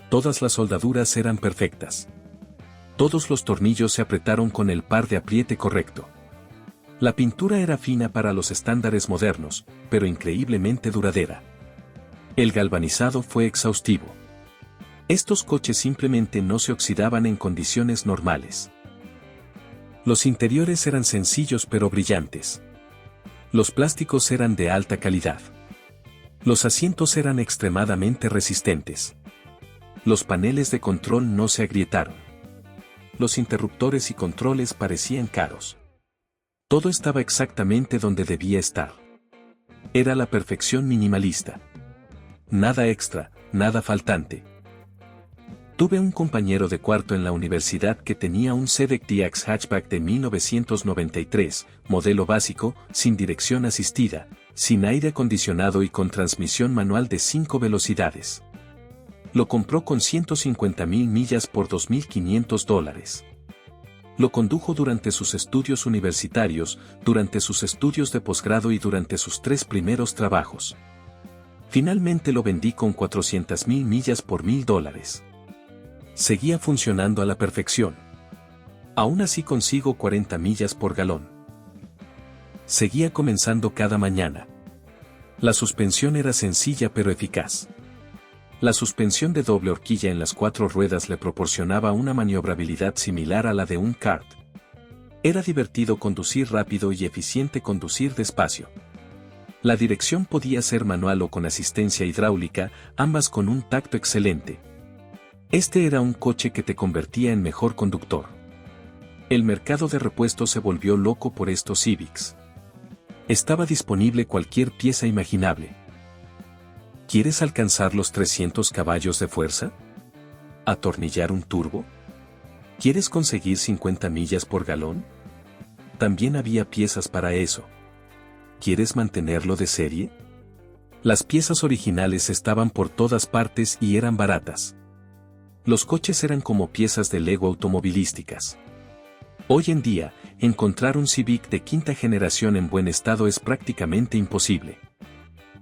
Todas las soldaduras eran perfectas. Todos los tornillos se apretaron con el par de apriete correcto. La pintura era fina para los estándares modernos, pero increíblemente duradera. El galvanizado fue exhaustivo. Estos coches simplemente no se oxidaban en condiciones normales. Los interiores eran sencillos pero brillantes. Los plásticos eran de alta calidad. Los asientos eran extremadamente resistentes. Los paneles de control no se agrietaron. Los interruptores y controles parecían caros. Todo estaba exactamente donde debía estar. Era la perfección minimalista. Nada extra, nada faltante. Tuve un compañero de cuarto en la universidad que tenía un Cedec DX hatchback de 1993, modelo básico, sin dirección asistida, sin aire acondicionado y con transmisión manual de 5 velocidades. Lo compró con 150.000 millas por $2.500. Lo condujo durante sus estudios universitarios, durante sus estudios de posgrado y durante sus 3 primeros trabajos. Finalmente lo vendí con 400.000 millas por $1.000. Seguía funcionando a la perfección. Aún así consigo 40 millas por galón. Seguía comenzando cada mañana. La suspensión era sencilla pero eficaz. La suspensión de doble horquilla en las 4 ruedas le proporcionaba una maniobrabilidad similar a la de un kart. Era divertido conducir rápido y eficiente conducir despacio. La dirección podía ser manual o con asistencia hidráulica, ambas con un tacto excelente. Este era un coche que te convertía en mejor conductor. El mercado de repuestos se volvió loco por estos Civics. Estaba disponible cualquier pieza imaginable. ¿Quieres alcanzar los 300 caballos de fuerza? ¿Atornillar un turbo? ¿Quieres conseguir 50 millas por galón? También había piezas para eso. ¿Quieres mantenerlo de serie? Las piezas originales estaban por todas partes y eran baratas. Los coches eran como piezas de Lego automovilísticas. Hoy en día, encontrar un Civic de quinta generación en buen estado es prácticamente imposible.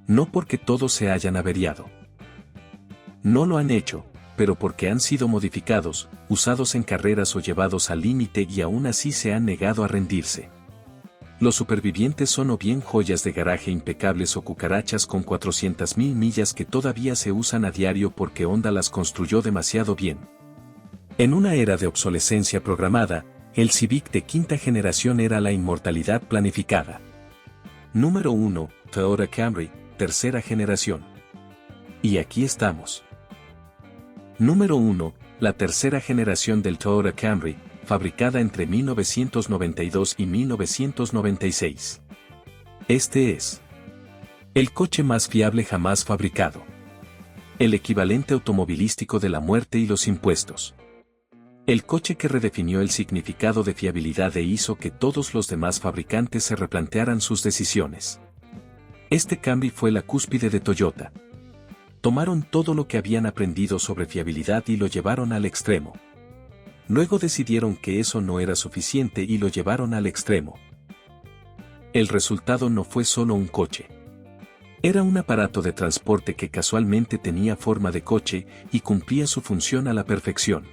No porque todos se hayan averiado. No lo han hecho, pero porque han sido modificados, usados en carreras o llevados al límite y aún así se han negado a rendirse. Los supervivientes son o bien joyas de garaje impecables o cucarachas con 400.000 millas que todavía se usan a diario porque Honda las construyó demasiado bien. En una era de obsolescencia programada, el Civic de quinta generación era la inmortalidad planificada. Número 1, Toyota Camry, tercera generación. Y aquí estamos. Número 1, la tercera generación del Toyota Camry, fabricada entre 1992 y 1996. Este es el coche más fiable jamás fabricado. El equivalente automovilístico de la muerte y los impuestos. El coche que redefinió el significado de fiabilidad e hizo que todos los demás fabricantes se replantearan sus decisiones. Este Camry fue la cúspide de Toyota. Tomaron todo lo que habían aprendido sobre fiabilidad y lo llevaron al extremo. Luego decidieron que eso no era suficiente y lo llevaron al extremo. El resultado no fue solo un coche. Era un aparato de transporte que casualmente tenía forma de coche y cumplía su función a la perfección.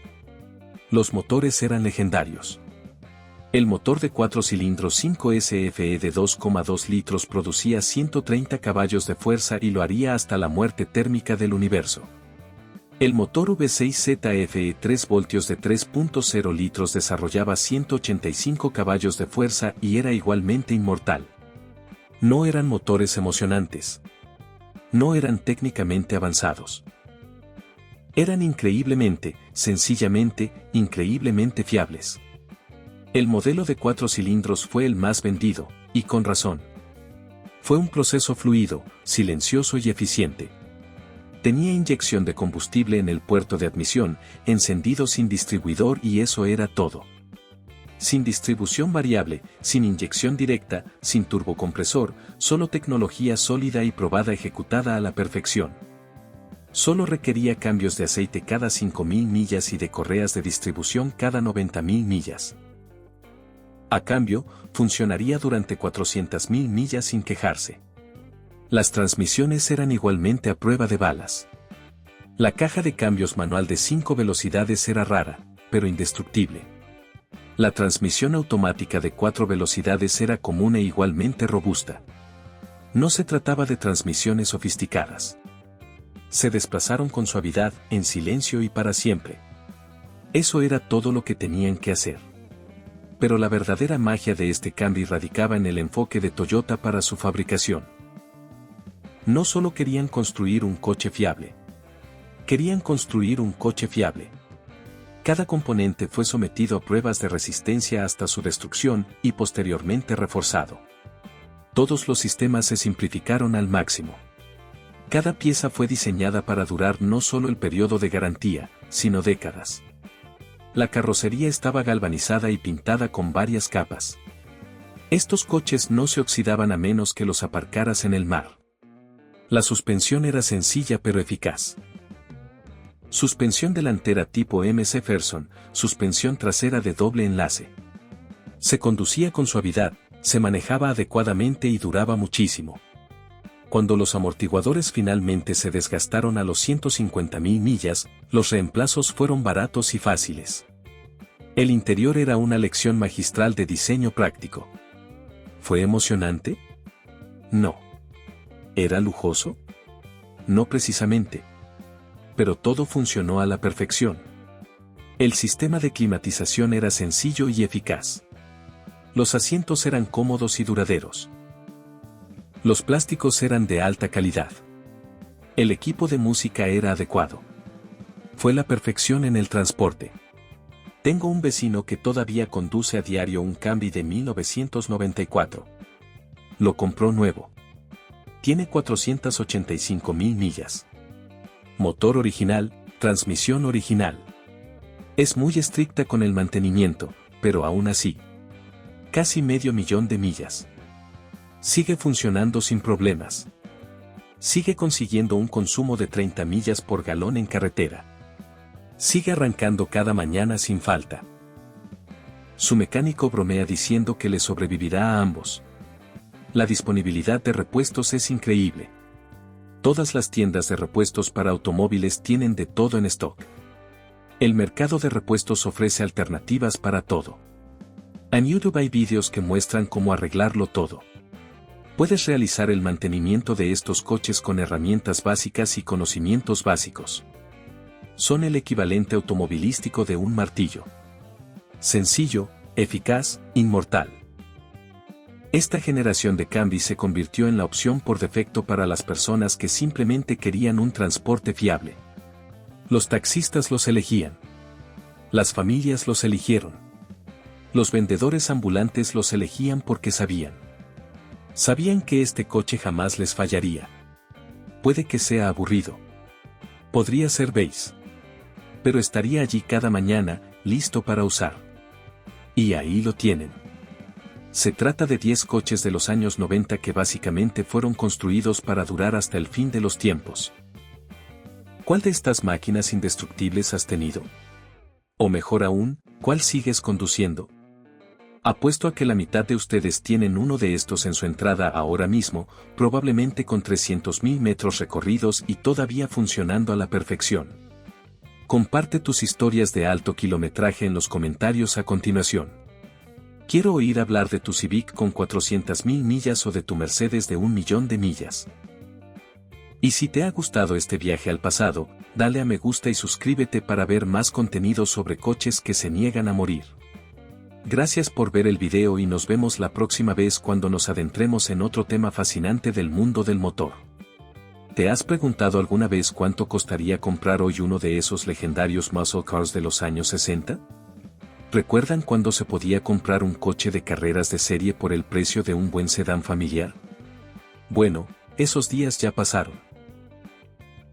Los motores eran legendarios. El motor de 4 cilindros 5SFE de 2,2 litros producía 130 caballos de fuerza y lo haría hasta la muerte térmica del universo. El motor V6ZFE 3 voltios de 3.0 litros desarrollaba 185 caballos de fuerza y era igualmente inmortal. No eran motores emocionantes. No eran técnicamente avanzados. Eran sencillamente, increíblemente fiables. El modelo de 4 cilindros fue el más vendido, y con razón. Fue un proceso fluido, silencioso y eficiente. Tenía inyección de combustible en el puerto de admisión, encendido sin distribuidor y eso era todo. Sin distribución variable, sin inyección directa, sin turbocompresor, solo tecnología sólida y probada ejecutada a la perfección. Solo requería cambios de aceite cada 5.000 millas y de correas de distribución cada 90.000 millas. A cambio, funcionaría durante 400.000 millas sin quejarse. Las transmisiones eran igualmente a prueba de balas. La caja de cambios manual de 5 velocidades era rara, pero indestructible. La transmisión automática de 4 velocidades era común e igualmente robusta. No se trataba de transmisiones sofisticadas. Se desplazaron con suavidad, en silencio y para siempre. Eso era todo lo que tenían que hacer. Pero la verdadera magia de este Camry radicaba en el enfoque de Toyota para su fabricación. No solo querían construir un coche fiable. Querían construir un coche fiable. Cada componente fue sometido a pruebas de resistencia hasta su destrucción y posteriormente reforzado. Todos los sistemas se simplificaron al máximo. Cada pieza fue diseñada para durar no solo el periodo de garantía, sino décadas. La carrocería estaba galvanizada y pintada con varias capas. Estos coches no se oxidaban a menos que los aparcaras en el mar. La suspensión era sencilla pero eficaz. Suspensión delantera tipo McPherson, suspensión trasera de doble enlace. Se conducía con suavidad, se manejaba adecuadamente y duraba muchísimo. Cuando los amortiguadores finalmente se desgastaron a los 150.000 millas, los reemplazos fueron baratos y fáciles. El interior era una lección magistral de diseño práctico. ¿Fue emocionante? No. ¿Era lujoso? No precisamente. Pero todo funcionó a la perfección. El sistema de climatización era sencillo y eficaz. Los asientos eran cómodos y duraderos. Los plásticos eran de alta calidad. El equipo de música era adecuado. Fue la perfección en el transporte. Tengo un vecino que todavía conduce a diario un Camry de 1994. Lo compró nuevo. Tiene 485.000 millas. Motor original, transmisión original. Es muy estricta con el mantenimiento, pero aún así. Casi 500.000 de millas. Sigue funcionando sin problemas. Sigue consiguiendo un consumo de 30 millas por galón en carretera. Sigue arrancando cada mañana sin falta. Su mecánico bromea diciendo que le sobrevivirá a ambos. La disponibilidad de repuestos es increíble. Todas las tiendas de repuestos para automóviles tienen de todo en stock. El mercado de repuestos ofrece alternativas para todo. En YouTube hay vídeos que muestran cómo arreglarlo todo. Puedes realizar el mantenimiento de estos coches con herramientas básicas y conocimientos básicos. Son el equivalente automovilístico de un martillo. Sencillo, eficaz, inmortal. Esta generación de Camry se convirtió en la opción por defecto para las personas que simplemente querían un transporte fiable. Los taxistas los elegían. Las familias los eligieron. Los vendedores ambulantes los elegían porque sabían. Sabían que este coche jamás les fallaría. Puede que sea aburrido. Podría ser beige. Pero estaría allí cada mañana, listo para usar. Y ahí lo tienen. Se trata de 10 coches de los años 90 que básicamente fueron construidos para durar hasta el fin de los tiempos. ¿Cuál de estas máquinas indestructibles has tenido? O mejor aún, ¿cuál sigues conduciendo? Apuesto a que la mitad de ustedes tienen uno de estos en su entrada ahora mismo, probablemente con 300.000 metros recorridos y todavía funcionando a la perfección. Comparte tus historias de alto kilometraje en los comentarios a continuación. Quiero oír hablar de tu Civic con 400.000 millas o de tu Mercedes de 1.000.000 de millas. Y si te ha gustado este viaje al pasado, dale a me gusta y suscríbete para ver más contenido sobre coches que se niegan a morir. Gracias por ver el video y nos vemos la próxima vez cuando nos adentremos en otro tema fascinante del mundo del motor. ¿Te has preguntado alguna vez cuánto costaría comprar hoy uno de esos legendarios muscle cars de los años 60? ¿Recuerdan cuando se podía comprar un coche de carreras de serie por el precio de un buen sedán familiar? Bueno, esos días ya pasaron.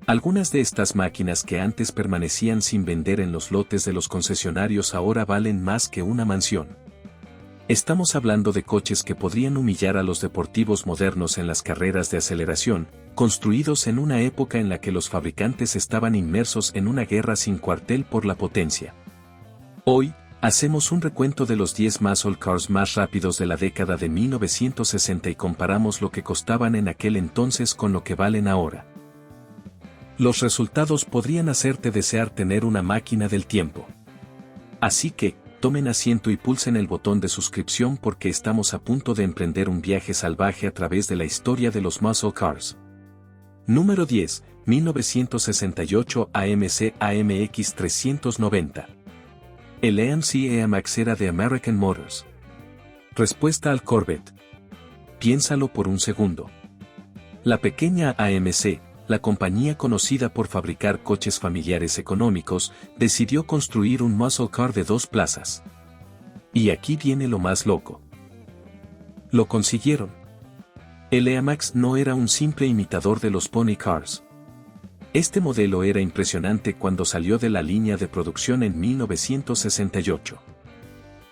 Algunas de estas máquinas que antes permanecían sin vender en los lotes de los concesionarios ahora valen más que una mansión. Estamos hablando de coches que podrían humillar a los deportivos modernos en las carreras de aceleración, construidos en una época en la que los fabricantes estaban inmersos en una guerra sin cuartel por la potencia. Hoy, hacemos un recuento de los 10 muscle cars más rápidos de la década de 1960 y comparamos lo que costaban en aquel entonces con lo que valen ahora. Los resultados podrían hacerte desear tener una máquina del tiempo. Así que, tomen asiento y pulsen el botón de suscripción porque estamos a punto de emprender un viaje salvaje a través de la historia de los muscle cars. Número 10, 1968 AMC AMX 390. El AMC AMX era de American Motors. Respuesta al Corvette. Piénsalo por un segundo. La pequeña AMC, la compañía conocida por fabricar coches familiares económicos, decidió construir un muscle car de 2 plazas. Y aquí viene lo más loco. Lo consiguieron. El AMX no era un simple imitador de los pony cars. Este modelo era impresionante cuando salió de la línea de producción en 1968.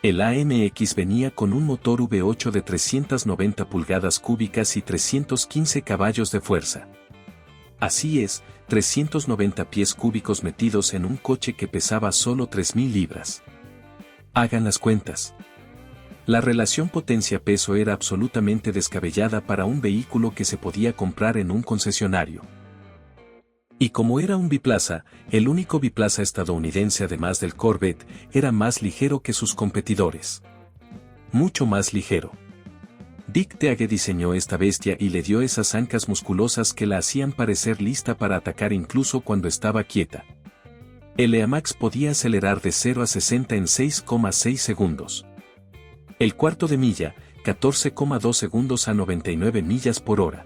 El AMX venía con un motor V8 de 390 pulgadas cúbicas y 315 caballos de fuerza. Así es, 390 pies cúbicos metidos en un coche que pesaba solo 3.000 libras. Hagan las cuentas. La relación potencia-peso era absolutamente descabellada para un vehículo que se podía comprar en un concesionario. Y como era un biplaza, el único biplaza estadounidense además del Corvette, era más ligero que sus competidores. Mucho más ligero. Dick Teague diseñó esta bestia y le dio esas ancas musculosas que la hacían parecer lista para atacar incluso cuando estaba quieta. El AMX podía acelerar de 0 a 60 en 6,6 segundos. El cuarto de milla, 14,2 segundos a 99 millas por hora.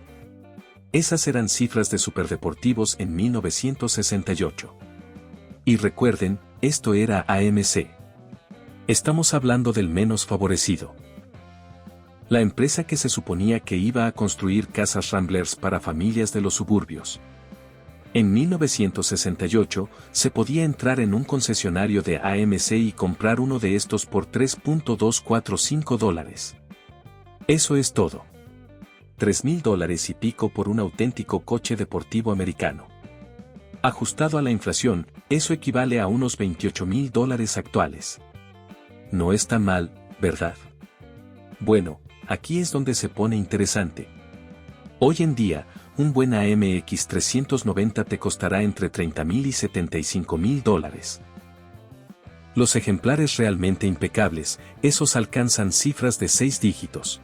Esas eran cifras de superdeportivos en 1968. Y recuerden, esto era AMC. Estamos hablando del menos favorecido. La empresa que se suponía que iba a construir casas Ramblers para familias de los suburbios. En 1968, se podía entrar en un concesionario de AMC y comprar uno de estos por $3.245. Eso es todo. $3.000 y pico por un auténtico coche deportivo americano. Ajustado a la inflación, eso equivale a unos $28.000 actuales. No es tan mal, ¿verdad? Bueno, aquí es donde se pone interesante. Hoy en día, un buen AMX 390 te costará entre $30.000 y $75.000. Los ejemplares realmente impecables, esos alcanzan cifras de 6 dígitos.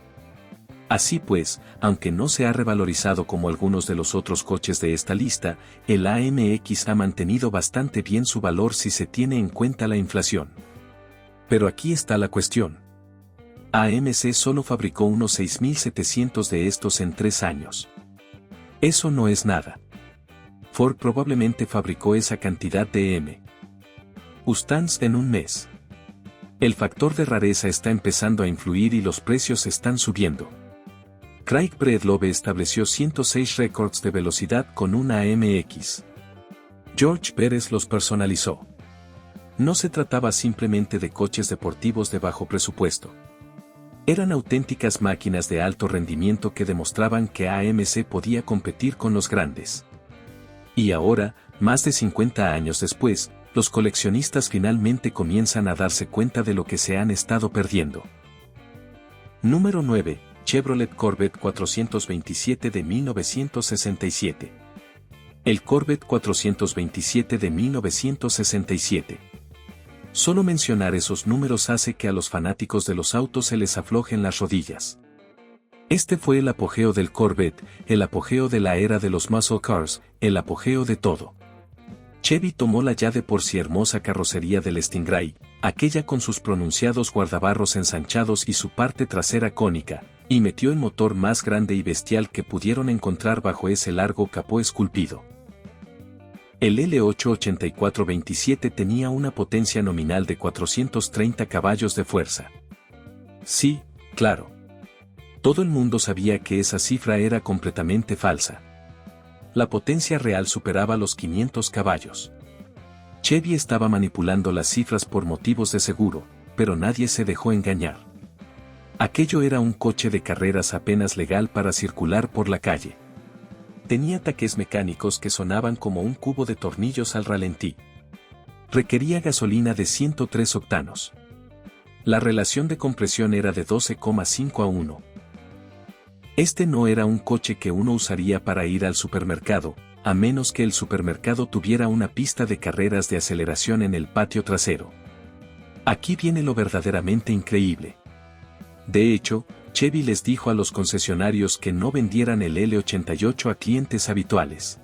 Así pues, aunque no se ha revalorizado como algunos de los otros coches de esta lista, el AMX ha mantenido bastante bien su valor si se tiene en cuenta la inflación. Pero aquí está la cuestión. AMC solo fabricó unos 6.700 de estos en 3 años. Eso no es nada. Ford probablemente fabricó esa cantidad de Mustangs en un mes. El factor de rareza está empezando a influir y los precios están subiendo. Craig Bredlove estableció 106 récords de velocidad con una AMX. George Pérez los personalizó. No se trataba simplemente de coches deportivos de bajo presupuesto. Eran auténticas máquinas de alto rendimiento que demostraban que AMC podía competir con los grandes. Y ahora, más de 50 años después, los coleccionistas finalmente comienzan a darse cuenta de lo que se han estado perdiendo. Número 9. Chevrolet Corvette 427 de 1967. El Corvette 427 de 1967. Solo mencionar esos números hace que a los fanáticos de los autos se les aflojen las rodillas. Este fue el apogeo del Corvette, el apogeo de la era de los muscle cars, el apogeo de todo. Chevy tomó la ya de por sí hermosa carrocería del Stingray, aquella con sus pronunciados guardabarros ensanchados y su parte trasera cónica, y metió el motor más grande y bestial que pudieron encontrar bajo ese largo capó esculpido. El L884-27 tenía una potencia nominal de 430 caballos de fuerza. Sí, claro. Todo el mundo sabía que esa cifra era completamente falsa. La potencia real superaba los 500 caballos. Chevy estaba manipulando las cifras por motivos de seguro, pero nadie se dejó engañar. Aquello era un coche de carreras apenas legal para circular por la calle. Tenía taques mecánicos que sonaban como un cubo de tornillos al ralentí. Requería gasolina de 103 octanos. La relación de compresión era de 12,5 a 1. Este no era un coche que uno usaría para ir al supermercado, a menos que el supermercado tuviera una pista de carreras de aceleración en el patio trasero. Aquí viene lo verdaderamente increíble. De hecho, Chevy les dijo a los concesionarios que no vendieran el L88 a clientes habituales.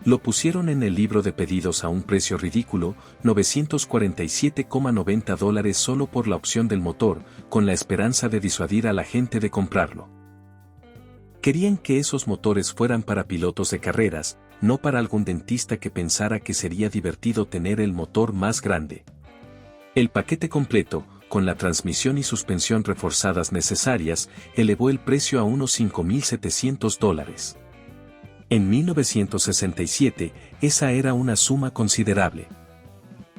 Lo pusieron en el libro de pedidos a un precio ridículo, $947,90 solo por la opción del motor, con la esperanza de disuadir a la gente de comprarlo. Querían que esos motores fueran para pilotos de carreras, no para algún dentista que pensara que sería divertido tener el motor más grande. El paquete completo, con la transmisión y suspensión reforzadas necesarias, elevó el precio a unos $5,700. En 1967, esa era una suma considerable.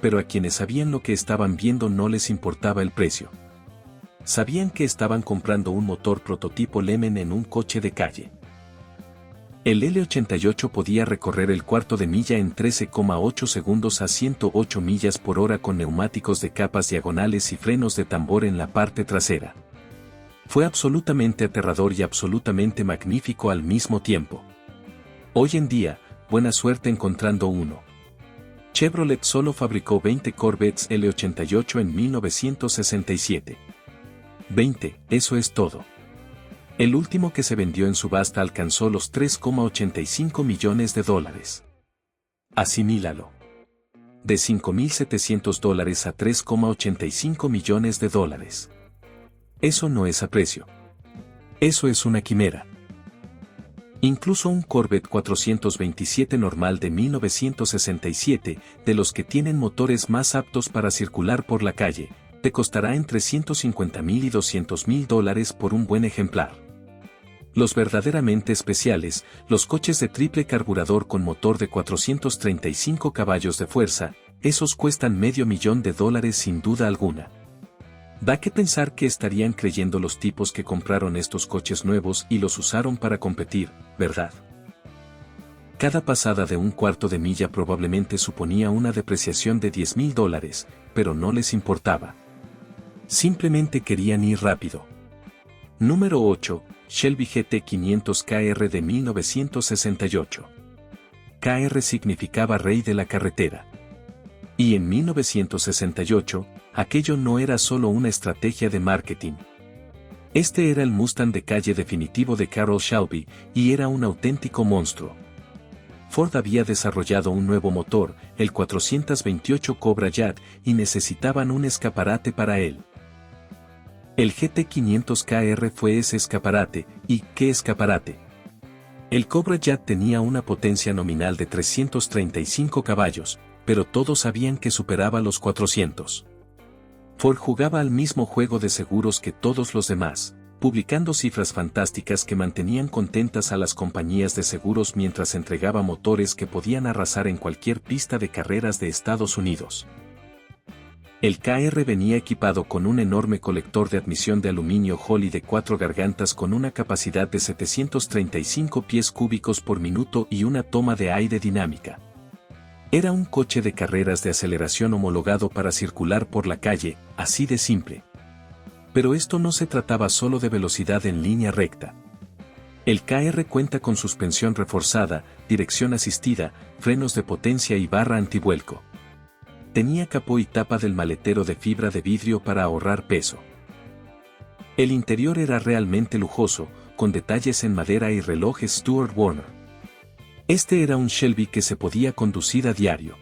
Pero a quienes sabían lo que estaban viendo no les importaba el precio. Sabían que estaban comprando un motor prototipo Lemen en un coche de calle. El L88 podía recorrer el cuarto de milla en 13,8 segundos a 108 millas por hora con neumáticos de capas diagonales y frenos de tambor en la parte trasera. Fue absolutamente aterrador y absolutamente magnífico al mismo tiempo. Hoy en día, buena suerte encontrando uno. Chevrolet solo fabricó 20 Corvettes L88 en 1967. 20, eso es todo. El último que se vendió en subasta alcanzó los $3,85 millones. Asimílalo. De $5,700 a $3,85 millones. Eso no es aprecio. Eso es una quimera. Incluso un Corvette 427 normal de 1967, de los que tienen motores más aptos para circular por la calle, te costará entre $150,000 y $200,000 por un buen ejemplar. Los verdaderamente especiales, los coches de triple carburador con motor de 435 caballos de fuerza, esos cuestan $500,000 sin duda alguna. Da que pensar que estarían creyendo los tipos que compraron estos coches nuevos y los usaron para competir, ¿verdad? Cada pasada de un cuarto de milla probablemente suponía una depreciación de $10,000, pero no les importaba. Simplemente querían ir rápido. Número 8. Shelby GT500 KR de 1968. KR significaba rey de la carretera. Y en 1968, aquello no era solo una estrategia de marketing. Este era el Mustang de calle definitivo de Carroll Shelby, y era un auténtico monstruo. Ford había desarrollado un nuevo motor, el 428 Cobra Jet, y necesitaban un escaparate para él. El GT500KR fue ese escaparate, ¿y qué escaparate? El Cobra Jet tenía una potencia nominal de 335 caballos, pero todos sabían que superaba los 400. Ford jugaba al mismo juego de seguros que todos los demás, publicando cifras fantásticas que mantenían contentas a las compañías de seguros mientras entregaba motores que podían arrasar en cualquier pista de carreras de Estados Unidos. El KR venía equipado con un enorme colector de admisión de aluminio Holley de 4 gargantas con una capacidad de 735 pies cúbicos por minuto y una toma de aire dinámica. Era un coche de carreras de aceleración homologado para circular por la calle, así de simple. Pero esto no se trataba solo de velocidad en línea recta. El KR cuenta con suspensión reforzada, dirección asistida, frenos de potencia y barra antivuelco. Tenía capó y tapa del maletero de fibra de vidrio para ahorrar peso. El interior era realmente lujoso, con detalles en madera y relojes Stuart Warner. Este era un Shelby que se podía conducir a diario.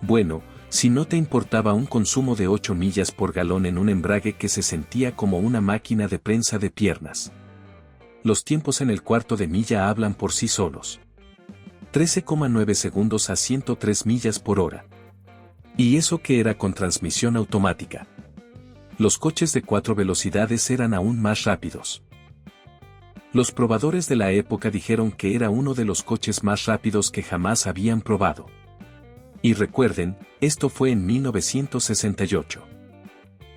Bueno, si no te importaba un consumo de 8 millas por galón en un embrague que se sentía como una máquina de prensa de piernas. Los tiempos en el cuarto de milla hablan por sí solos. 13,9 segundos a 103 millas por hora. Y eso que era con transmisión automática. Los coches de 4 velocidades eran aún más rápidos. Los probadores de la época dijeron que era uno de los coches más rápidos que jamás habían probado. Y recuerden, esto fue en 1968.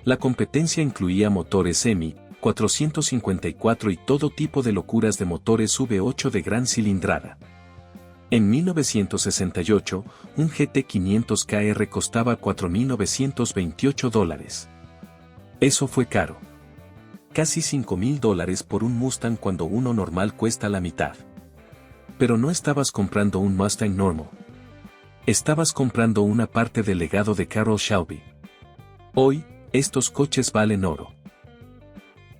La competencia incluía motores Hemi, 454 y todo tipo de locuras de motores V8 de gran cilindrada. En 1968, un GT500KR costaba $4.928. Eso fue caro. Casi $5.000 por un Mustang cuando uno normal cuesta la mitad. Pero no estabas comprando un Mustang normal. Estabas comprando una parte del legado de Carroll Shelby. Hoy, estos coches valen oro.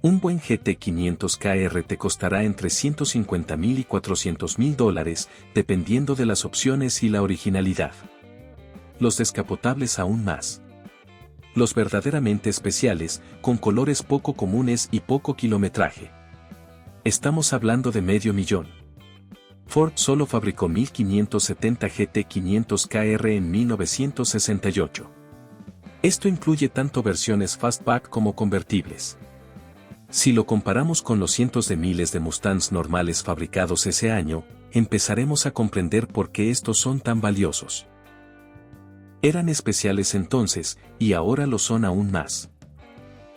Un buen GT500KR te costará entre $150.000 y $400.000, dependiendo de las opciones y la originalidad. Los descapotables aún más. Los verdaderamente especiales, con colores poco comunes y poco kilometraje. Estamos hablando de $500,000. Ford solo fabricó 1570 GT500KR en 1968. Esto incluye tanto versiones fastback como convertibles. Si lo comparamos con los cientos de miles de Mustangs normales fabricados ese año, empezaremos a comprender por qué estos son tan valiosos. Eran especiales entonces, y ahora lo son aún más.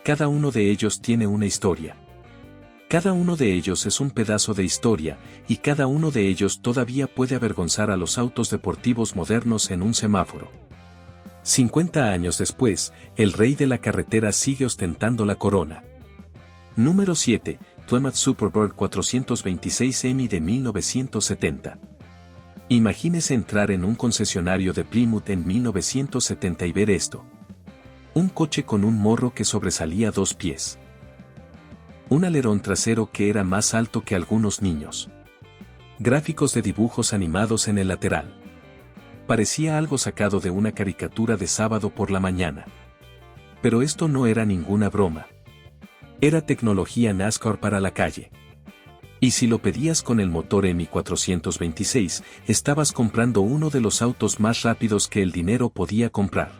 Cada uno de ellos tiene una historia. Cada uno de ellos es un pedazo de historia, y cada uno de ellos todavía puede avergonzar a los autos deportivos modernos en un semáforo. 50 años después, el rey de la carretera sigue ostentando la corona. Número 7, Plymouth Superbird 426 Hemi de 1970. Imagínese entrar en un concesionario de Plymouth en 1970 y ver esto. Un coche con un morro que sobresalía 2 pies. Un alerón trasero que era más alto que algunos niños. Gráficos de dibujos animados en el lateral. Parecía algo sacado de una caricatura de sábado por la mañana. Pero esto no era ninguna broma. Era tecnología NASCAR para la calle. Y si lo pedías con el motor Hemi 426, estabas comprando uno de los autos más rápidos que el dinero podía comprar.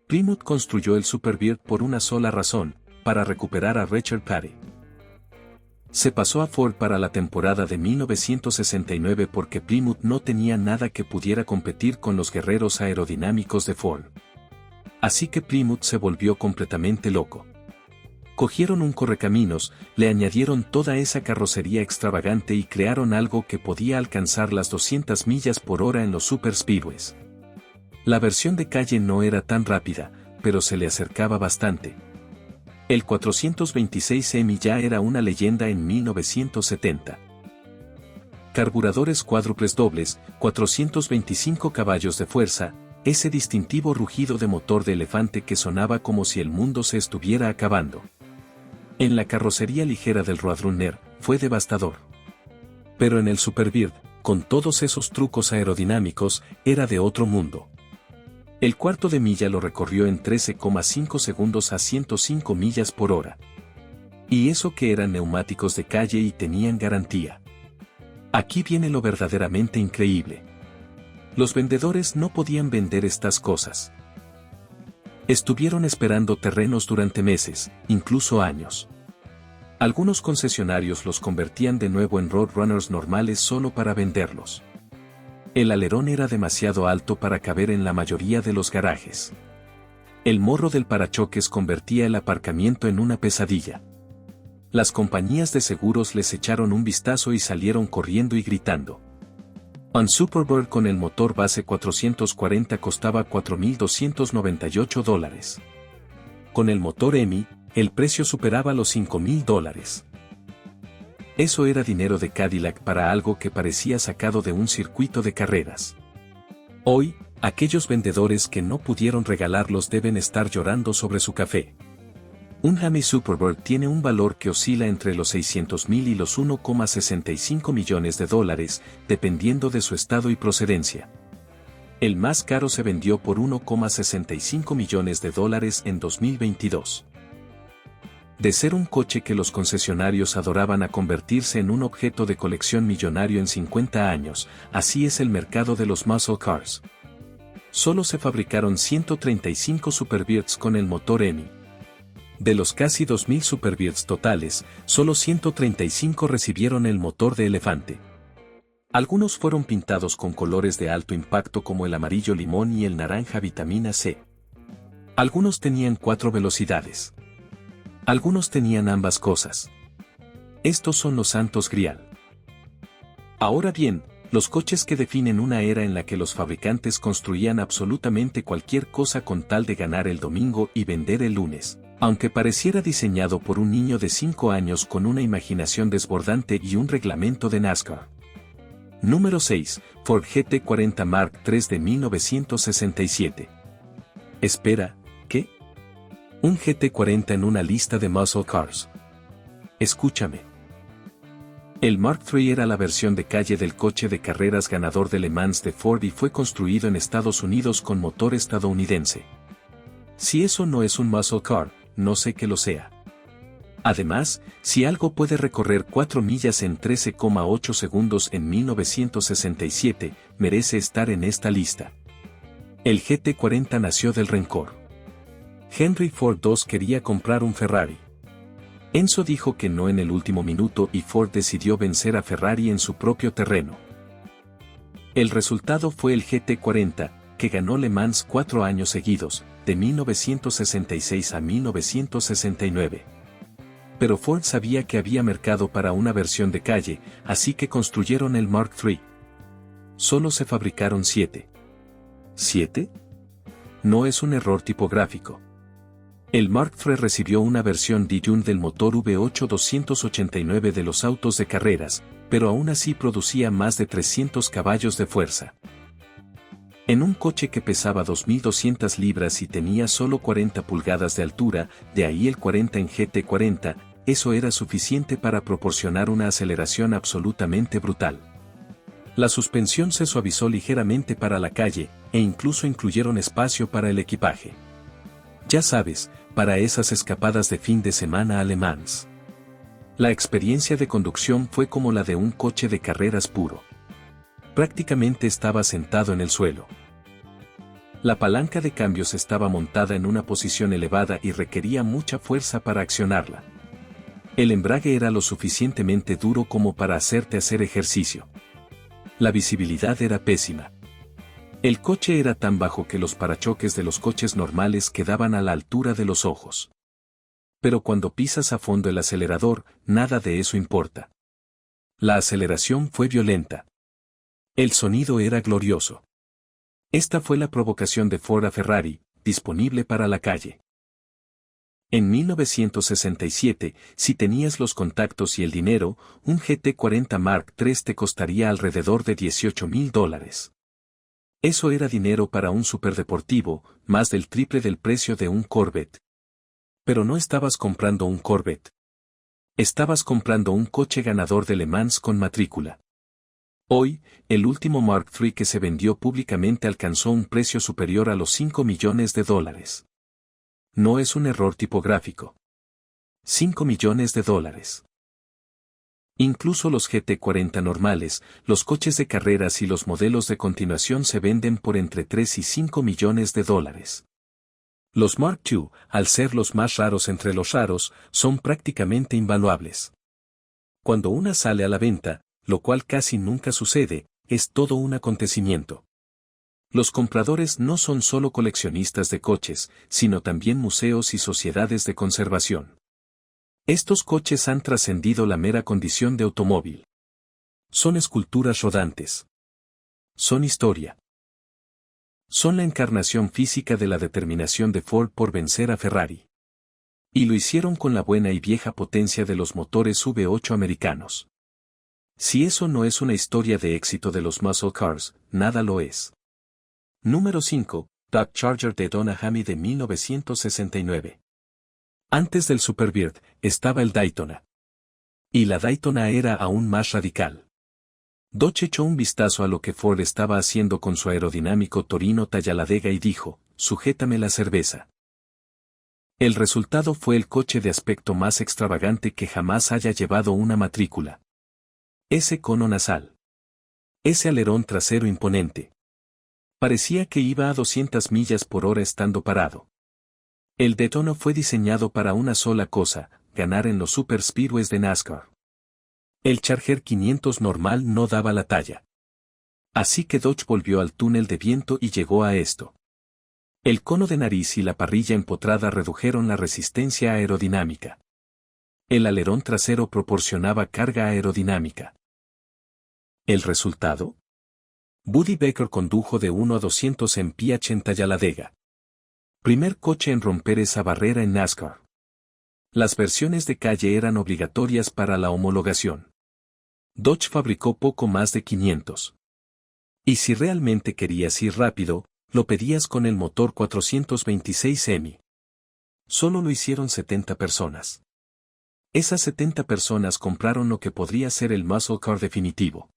Plymouth construyó el Superbird por una sola razón, para recuperar a Richard Petty. Se pasó a Ford para la temporada de 1969 porque Plymouth no tenía nada que pudiera competir con los guerreros aerodinámicos de Ford. Así que Plymouth se volvió completamente loco. Cogieron un correcaminos, le añadieron toda esa carrocería extravagante y crearon algo que podía alcanzar las 200 millas por hora en los super speedways. La versión de calle no era tan rápida, pero se le acercaba bastante. El 426 Hemi ya era una leyenda en 1970. Carburadores cuádruples dobles, 425 caballos de fuerza, ese distintivo rugido de motor de elefante que sonaba como si el mundo se estuviera acabando. En la carrocería ligera del Roadrunner, fue devastador. Pero en el Superbird, con todos esos trucos aerodinámicos, era de otro mundo. El cuarto de milla lo recorrió en 13,5 segundos a 105 millas por hora. Y eso que eran neumáticos de calle y tenían garantía. Aquí viene lo verdaderamente increíble. Los vendedores no podían vender estas cosas. Estuvieron esperando terrenos durante meses, incluso años. Algunos concesionarios los convertían de nuevo en Roadrunners normales solo para venderlos. El alerón era demasiado alto para caber en la mayoría de los garajes. El morro del parachoques convertía el aparcamiento en una pesadilla. Las compañías de seguros les echaron un vistazo y salieron corriendo y gritando. Un Superbird con el motor base 440 costaba $4,298. Con el motor EMI, el precio superaba los $5,000. Eso era dinero de Cadillac para algo que parecía sacado de un circuito de carreras. Hoy, aquellos vendedores que no pudieron regalarlos deben estar llorando sobre su café. Un Hemi Superbird tiene un valor que oscila entre los $600,000 y los $1,65 millones, dependiendo de su estado y procedencia. El más caro se vendió por $1,65 millones en 2022. De ser un coche que los concesionarios adoraban a convertirse en un objeto de colección millonario en 50 años, así es el mercado de los muscle cars. Solo se fabricaron 135 Superbirds con el motor EMI. De los casi 2,000 Superbirds totales, solo 135 recibieron el motor de elefante. Algunos fueron pintados con colores de alto impacto como el amarillo limón y el naranja vitamina C. Algunos tenían 4 velocidades. Algunos tenían ambas cosas. Estos son los santos grial. Ahora bien, los coches que definen una era en la que los fabricantes construían absolutamente cualquier cosa con tal de ganar el domingo y vender el lunes. Aunque pareciera diseñado por un niño de 5 años con una imaginación desbordante y un reglamento de NASCAR. Número 6. Ford GT40 Mark III de 1967. Espera, ¿qué? Un GT40 en una lista de muscle cars. Escúchame. El Mark III era la versión de calle del coche de carreras ganador de Le Mans de Ford y fue construido en Estados Unidos con motor estadounidense. Si eso no es un muscle car, no sé qué lo sea. Además, si algo puede recorrer 4 millas en 13,8 segundos en 1967, merece estar en esta lista. El GT40 nació del rencor. Henry Ford II quería comprar un Ferrari. Enzo dijo que no en el último minuto y Ford decidió vencer a Ferrari en su propio terreno. El resultado fue el GT40, que ganó Le Mans 4 años seguidos, de 1966 a 1969. Pero Ford sabía que había mercado para una versión de calle, así que construyeron el Mark III. Solo se fabricaron 7. ¿7? No es un error tipográfico. El Mark III recibió una versión Dune del motor V8 289 de los autos de carreras, pero aún así producía más de 300 caballos de fuerza. En un coche que pesaba 2.200 libras y tenía solo 40 pulgadas de altura, de ahí el 40 en GT40, eso era suficiente para proporcionar una aceleración absolutamente brutal. La suspensión se suavizó ligeramente para la calle, e incluso incluyeron espacio para el equipaje. Ya sabes, para esas escapadas de fin de semana a Le Mans. La experiencia de conducción fue como la de un coche de carreras puro. Prácticamente estaba sentado en el suelo. La palanca de cambios estaba montada en una posición elevada y requería mucha fuerza para accionarla. El embrague era lo suficientemente duro como para hacerte hacer ejercicio. La visibilidad era pésima. El coche era tan bajo que los parachoques de los coches normales quedaban a la altura de los ojos. Pero cuando pisas a fondo el acelerador, nada de eso importa. La aceleración fue violenta. El sonido era glorioso. Esta fue la provocación de Ford a Ferrari, disponible para la calle. En 1967, si tenías los contactos y el dinero, un GT40 Mark III te costaría alrededor de $18,000. Eso era dinero para un superdeportivo, más del triple del precio de un Corvette. Pero no estabas comprando un Corvette. Estabas comprando un coche ganador de Le Mans con matrícula. Hoy, el último Mark III que se vendió públicamente alcanzó un precio superior a los $5 millones. No es un error tipográfico. $5 millones. Incluso los GT40 normales, los coches de carreras y los modelos de continuación se venden por entre 3 y 5 millones de dólares. Los Mark II, al ser los más raros entre los raros, son prácticamente invaluables. Cuando una sale a la venta, lo cual casi nunca sucede, es todo un acontecimiento. Los compradores no son solo coleccionistas de coches, sino también museos y sociedades de conservación. Estos coches han trascendido la mera condición de automóvil. Son esculturas rodantes. Son historia. Son la encarnación física de la determinación de Ford por vencer a Ferrari. Y lo hicieron con la buena y vieja potencia de los motores V8 americanos. Si eso no es una historia de éxito de los muscle cars, nada lo es. Número 5. Dodge Charger Daytona Hemi de 1969. Antes del Superbird, estaba el Daytona. Y la Daytona era aún más radical. Dodge echó un vistazo a lo que Ford estaba haciendo con su aerodinámico Torino Talladega y dijo, sujétame la cerveza. El resultado fue el coche de aspecto más extravagante que jamás haya llevado una matrícula. Ese cono nasal. Ese alerón trasero imponente. Parecía que iba a 200 millas por hora estando parado. El Daytona fue diseñado para una sola cosa, ganar en los Super Speedways de NASCAR. El Charger 500 normal no daba la talla. Así que Dodge volvió al túnel de viento y llegó a esto. El cono de nariz y la parrilla empotrada redujeron la resistencia aerodinámica. El alerón trasero proporcionaba carga aerodinámica. ¿El resultado? Buddy Baker condujo de 1 a 200 en PH en Talladega. Primer coche en romper esa barrera en NASCAR. Las versiones de calle eran obligatorias para la homologación. Dodge fabricó poco más de 500. Y si realmente querías ir rápido, lo pedías con el motor 426 Hemi. Solo lo hicieron 70 personas. Esas 70 personas compraron lo que podría ser el muscle car definitivo.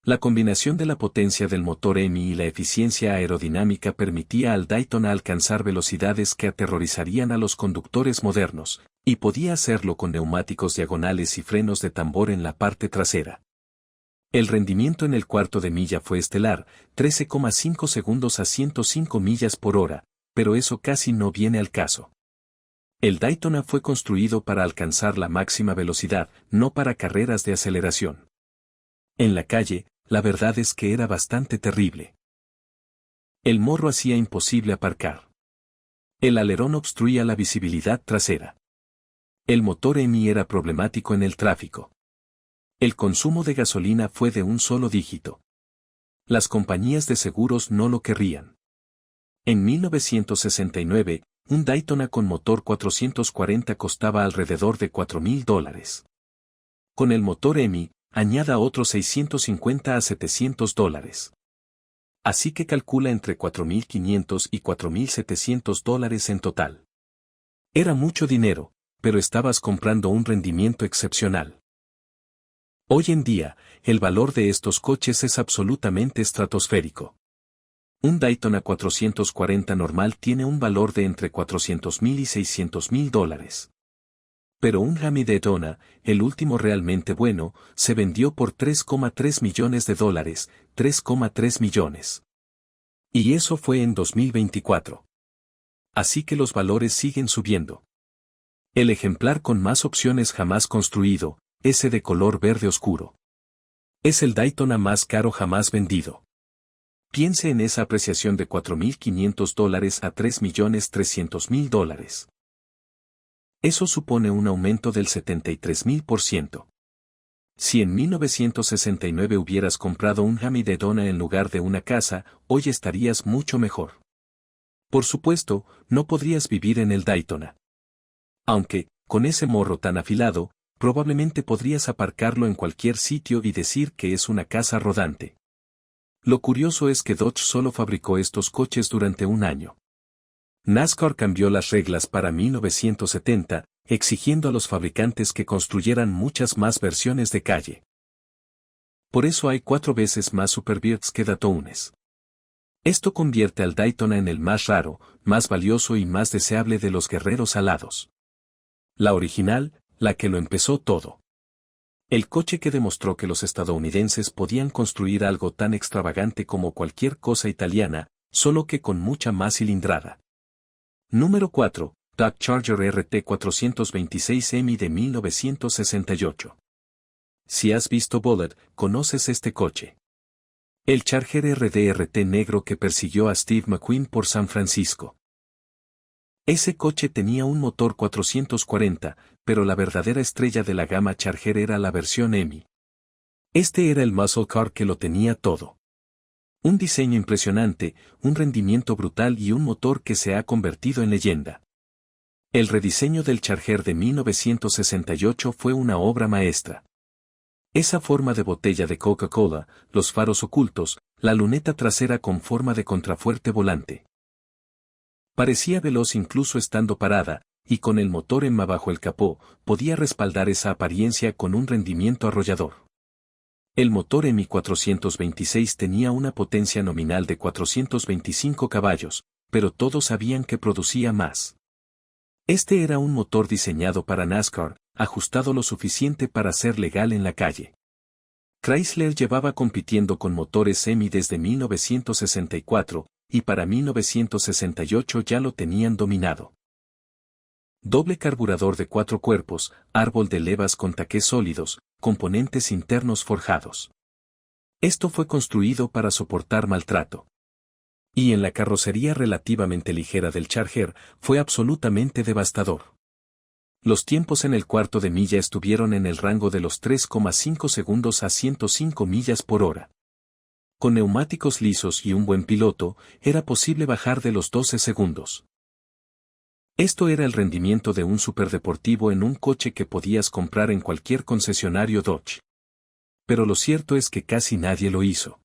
La combinación de la potencia del motor Hemi y la eficiencia aerodinámica permitía al Daytona alcanzar velocidades que aterrorizarían a los conductores modernos, y podía hacerlo con neumáticos diagonales y frenos de tambor en la parte trasera. El rendimiento en el cuarto de milla fue estelar, 13,5 segundos a 105 millas por hora, pero eso casi no viene al caso. El Daytona fue construido para alcanzar la máxima velocidad, no para carreras de aceleración. En la calle, la verdad es que era bastante terrible. El morro hacía imposible aparcar. El alerón obstruía la visibilidad trasera. El motor Hemi era problemático en el tráfico. El consumo de gasolina fue de un solo dígito. Las compañías de seguros no lo querrían. En 1969, un Daytona con motor 440 costaba alrededor de $4,000. Con el motor Hemi, añada otros $650 a $700. Así que calcula entre $4,500 y $4,700 en total. Era mucho dinero, pero estabas comprando un rendimiento excepcional. Hoy en día, el valor de estos coches es absolutamente estratosférico. Un Daytona 440 normal tiene un valor de entre $400,000 y $600,000. Pero un Hemi Daytona, el último realmente bueno, se vendió por $3,3 millones, $3,3 millones. Y eso fue en 2024. Así que los valores siguen subiendo. El ejemplar con más opciones jamás construido, ese de color verde oscuro. Es el Daytona más caro jamás vendido. Piense en esa apreciación de $4,500 a $3,300,000. Eso supone un aumento del 73,000%. Si en 1969 hubieras comprado un Hemi Daytona en lugar de una casa, hoy estarías mucho mejor. Por supuesto, no podrías vivir en el Daytona. Aunque, con ese morro tan afilado, probablemente podrías aparcarlo en cualquier sitio y decir que es una casa rodante. Lo curioso es que Dodge solo fabricó estos coches durante un año. NASCAR cambió las reglas para 1970, exigiendo a los fabricantes que construyeran muchas más versiones de calle. Por eso hay 4 veces más Superbirds que Daytonas. Esto convierte al Daytona en el más raro, más valioso y más deseable de los guerreros alados. La original, la que lo empezó todo. El coche que demostró que los estadounidenses podían construir algo tan extravagante como cualquier cosa italiana, solo que con mucha más cilindrada. Número 4. Dodge Charger RT 426 Hemi de 1968. Si has visto Bullitt, conoces este coche. El Charger RDRT negro que persiguió a Steve McQueen por San Francisco. Ese coche tenía un motor 440, pero la verdadera estrella de la gama Charger era la versión EMI. Este era el muscle car que lo tenía todo. Un diseño impresionante, un rendimiento brutal y un motor que se ha convertido en leyenda. El rediseño del Charger de 1968 fue una obra maestra. Esa forma de botella de Coca-Cola, los faros ocultos, la luneta trasera con forma de contrafuerte volante. Parecía veloz incluso estando parada, y con el motor EMA bajo el capó, podía respaldar esa apariencia con un rendimiento arrollador. El motor EMI 426 tenía una potencia nominal de 425 caballos, pero todos sabían que producía más. Este era un motor diseñado para NASCAR, ajustado lo suficiente para ser legal en la calle. Chrysler llevaba compitiendo con motores EMI desde 1964, y para 1968 ya lo tenían dominado. Doble carburador de 4 cuerpos, árbol de levas con taqués sólidos, componentes internos forjados. Esto fue construido para soportar maltrato. Y en la carrocería relativamente ligera del Charger, fue absolutamente devastador. Los tiempos en el cuarto de milla estuvieron en el rango de los 3,5 segundos a 105 millas por hora. Con neumáticos lisos y un buen piloto, era posible bajar de los 12 segundos. Esto era el rendimiento de un superdeportivo en un coche que podías comprar en cualquier concesionario Dodge. Pero lo cierto es que casi nadie lo hizo.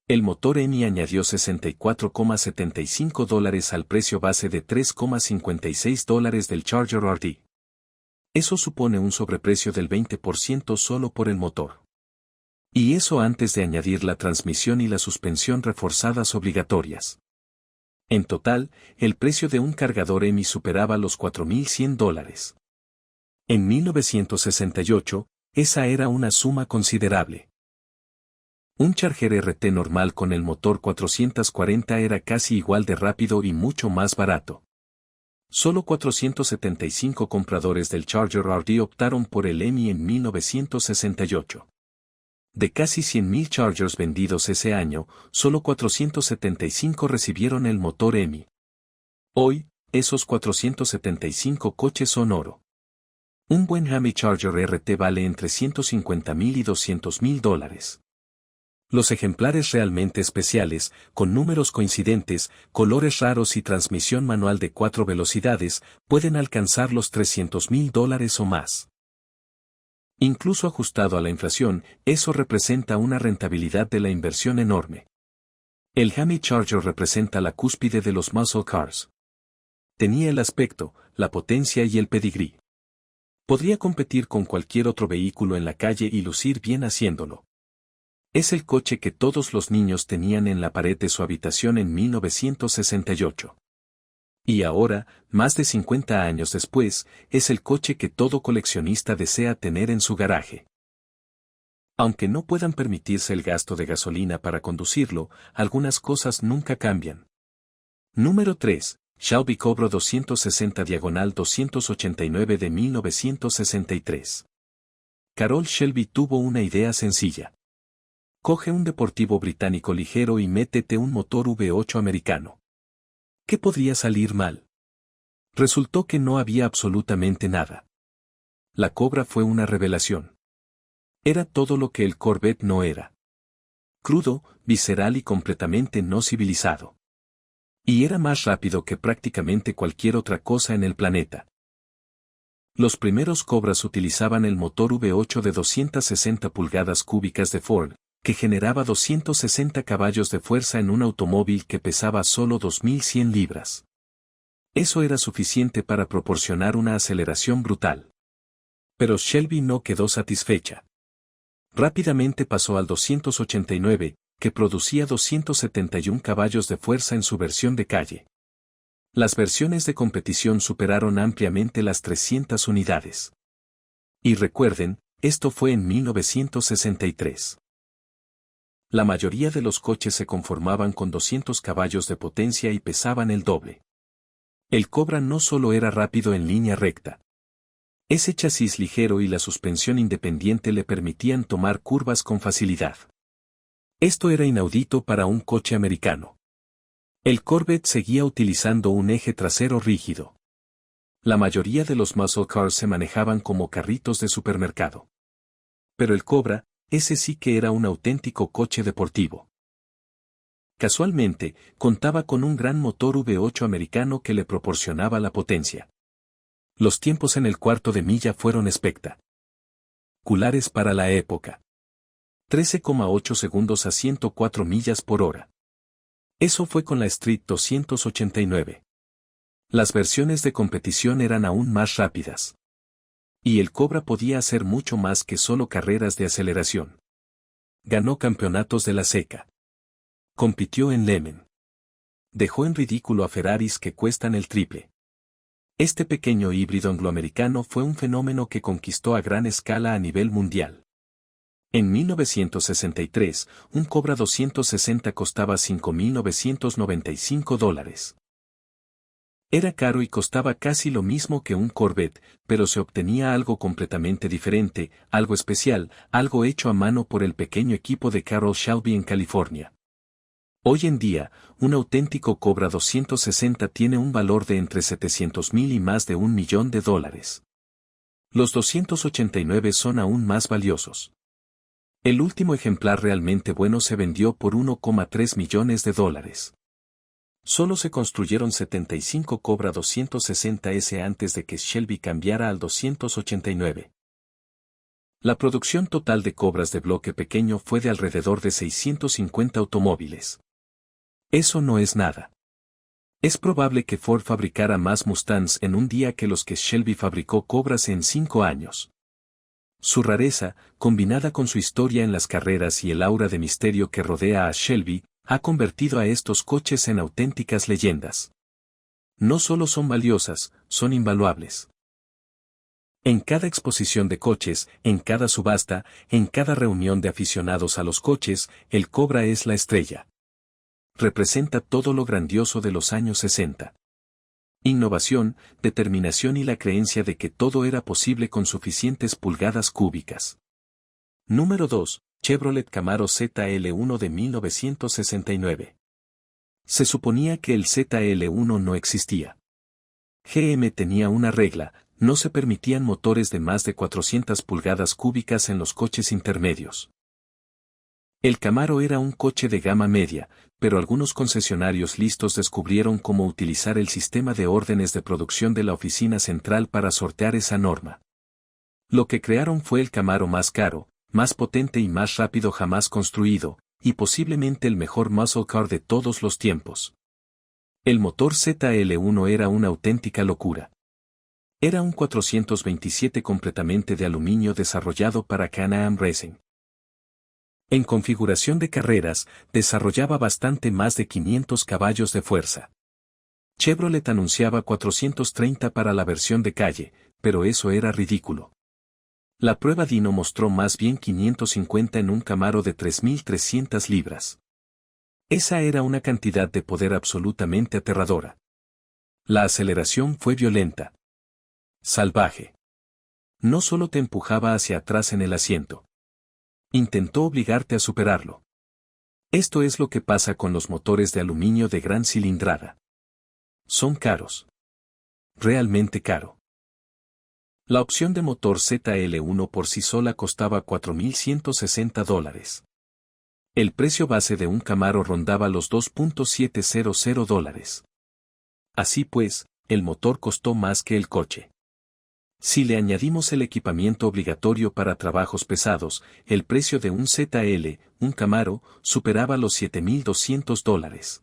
El motor EMI añadió $64,75 al precio base de $3,56 del Charger RD. Eso supone un sobreprecio del 20% solo por el motor. Y eso antes de añadir la transmisión y la suspensión reforzadas obligatorias. En total, el precio de un cargador EMI superaba los $4,100. En 1968, esa era una suma considerable. Un Charger RT normal con el motor 440 era casi igual de rápido y mucho más barato. Solo 475 compradores del Charger RD optaron por el EMI en 1968. De casi 100,000 Chargers vendidos ese año, solo 475 recibieron el motor EMI. Hoy, esos 475 coches son oro. Un buen Hemi Charger RT vale entre $150,000 y $200,000. Los ejemplares realmente especiales, con números coincidentes, colores raros y transmisión manual de 4 velocidades, pueden alcanzar los $300,000 o más. Incluso ajustado a la inflación, eso representa una rentabilidad de la inversión enorme. El Hemi Charger representa la cúspide de los muscle cars. Tenía el aspecto, la potencia y el pedigrí. Podría competir con cualquier otro vehículo en la calle y lucir bien haciéndolo. Es el coche que todos los niños tenían en la pared de su habitación en 1968. Y ahora, más de 50 años después, es el coche que todo coleccionista desea tener en su garaje. Aunque no puedan permitirse el gasto de gasolina para conducirlo, algunas cosas nunca cambian. Número 3. Shelby Cobra 260/289 de 1963. Carroll Shelby tuvo una idea sencilla. Coge un deportivo británico ligero y métete un motor V8 americano. ¿Qué podría salir mal? Resultó que no había absolutamente nada. La Cobra fue una revelación. Era todo lo que el Corvette no era. Crudo, visceral y completamente no civilizado. Y era más rápido que prácticamente cualquier otra cosa en el planeta. Los primeros Cobras utilizaban el motor V8 de 260 pulgadas cúbicas de Ford, que generaba 260 caballos de fuerza en un automóvil que pesaba solo 2.100 libras. Eso era suficiente para proporcionar una aceleración brutal. Pero Shelby no quedó satisfecha. Rápidamente pasó al 289, que producía 271 caballos de fuerza en su versión de calle. Las versiones de competición superaron ampliamente las 300 unidades. Y recuerden, esto fue en 1963. La mayoría de los coches se conformaban con 200 caballos de potencia y pesaban el doble. El Cobra no solo era rápido en línea recta. Ese chasis ligero y la suspensión independiente le permitían tomar curvas con facilidad. Esto era inaudito para un coche americano. El Corvette seguía utilizando un eje trasero rígido. La mayoría de los muscle cars se manejaban como carritos de supermercado. Pero el Cobra, ese sí que era un auténtico coche deportivo. Casualmente, contaba con un gran motor V8 americano que le proporcionaba la potencia. Los tiempos en el cuarto de milla fueron espectaculares para la época. 13,8 segundos a 104 millas por hora. Eso fue con la Street 289. Las versiones de competición eran aún más rápidas. Y el Cobra podía hacer mucho más que solo carreras de aceleración. Ganó campeonatos de la SECA. Compitió en Le Mans. Dejó en ridículo a Ferraris que cuestan el triple. Este pequeño híbrido angloamericano fue un fenómeno que conquistó a gran escala a nivel mundial. En 1963, un Cobra 260 costaba $5.995. Era caro y costaba casi lo mismo que un Corvette, pero se obtenía algo completamente diferente, algo especial, algo hecho a mano por el pequeño equipo de Carroll Shelby en California. Hoy en día, un auténtico Cobra 260 tiene un valor de entre $700,000 y más de $1 millón. Los 289 son aún más valiosos. El último ejemplar realmente bueno se vendió por $1,3 millones. Solo se construyeron 75 Cobra 260S antes de que Shelby cambiara al 289. La producción total de Cobras de bloque pequeño fue de alrededor de 650 automóviles. Eso no es nada. Es probable que Ford fabricara más Mustangs en un día que los que Shelby fabricó Cobras en 5 años. Su rareza, combinada con su historia en las carreras y el aura de misterio que rodea a Shelby, ha convertido a estos coches en auténticas leyendas. No solo son valiosas, son invaluables. En cada exposición de coches, en cada subasta, en cada reunión de aficionados a los coches, el Cobra es la estrella. Representa todo lo grandioso de los años 60. Innovación, determinación y la creencia de que todo era posible con suficientes pulgadas cúbicas. Número 2. Chevrolet Camaro ZL1 de 1969. Se suponía que el ZL1 no existía. GM tenía una regla, no se permitían motores de más de 400 pulgadas cúbicas en los coches intermedios. El Camaro era un coche de gama media, pero algunos concesionarios listos descubrieron cómo utilizar el sistema de órdenes de producción de la oficina central para sortear esa norma. Lo que crearon fue el Camaro más caro, más potente y más rápido jamás construido, y posiblemente el mejor muscle car de todos los tiempos. El motor ZL1 era una auténtica locura. Era un 427 completamente de aluminio desarrollado para Can-Am Racing. En configuración de carreras, desarrollaba bastante más de 500 caballos de fuerza. Chevrolet anunciaba 430 para la versión de calle, pero eso era ridículo. La prueba dyno mostró más bien 550 en un Camaro de 3.300 libras. Esa era una cantidad de poder absolutamente aterradora. La aceleración fue violenta. Salvaje. No solo te empujaba hacia atrás en el asiento. Intentó obligarte a superarlo. Esto es lo que pasa con los motores de aluminio de gran cilindrada. Son caros. Realmente caro. La opción de motor ZL1 por sí sola costaba $4.160. El precio base de un Camaro rondaba los $2.700. Así pues, el motor costó más que el coche. Si le añadimos el equipamiento obligatorio para trabajos pesados, el precio de un ZL, un Camaro, superaba los $7.200.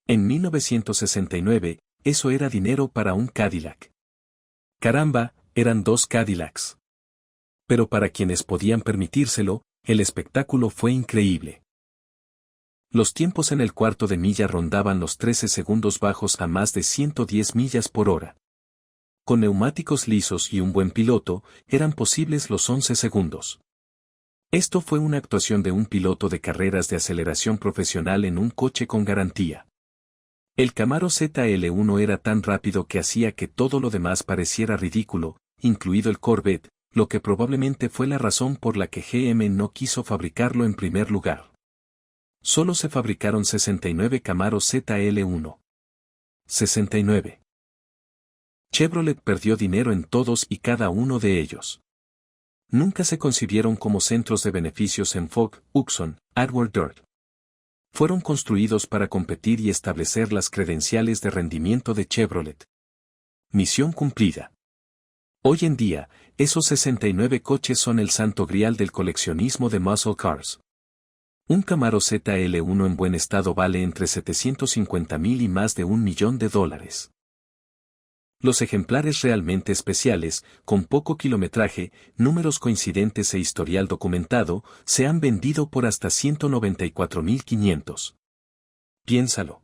En 1969, eso era dinero para un Cadillac. Caramba, eran 2 Cadillacs. Pero para quienes podían permitírselo, el espectáculo fue increíble. Los tiempos en el cuarto de milla rondaban los 13 segundos bajos a más de 110 millas por hora. Con neumáticos lisos y un buen piloto, eran posibles los 11 segundos. Esto fue una actuación de un piloto de carreras de aceleración profesional en un coche con garantía. El Camaro ZL1 era tan rápido que hacía que todo lo demás pareciera ridículo, incluido el Corvette, lo que probablemente fue la razón por la que GM no quiso fabricarlo en primer lugar. Solo se fabricaron 69 Camaro ZL1. 69. Chevrolet perdió dinero en todos y cada uno de ellos. Nunca se concibieron como centros de beneficios en Ford, Tucson, Edward Dirt. Fueron construidos para competir y establecer las credenciales de rendimiento de Chevrolet. Misión cumplida. Hoy en día, esos 69 coches son el santo grial del coleccionismo de muscle cars. Un Camaro ZL1 en buen estado vale entre $750,000 y más de $1 millón. Los ejemplares realmente especiales, con poco kilometraje, números coincidentes e historial documentado, se han vendido por hasta $194,500. Piénsalo.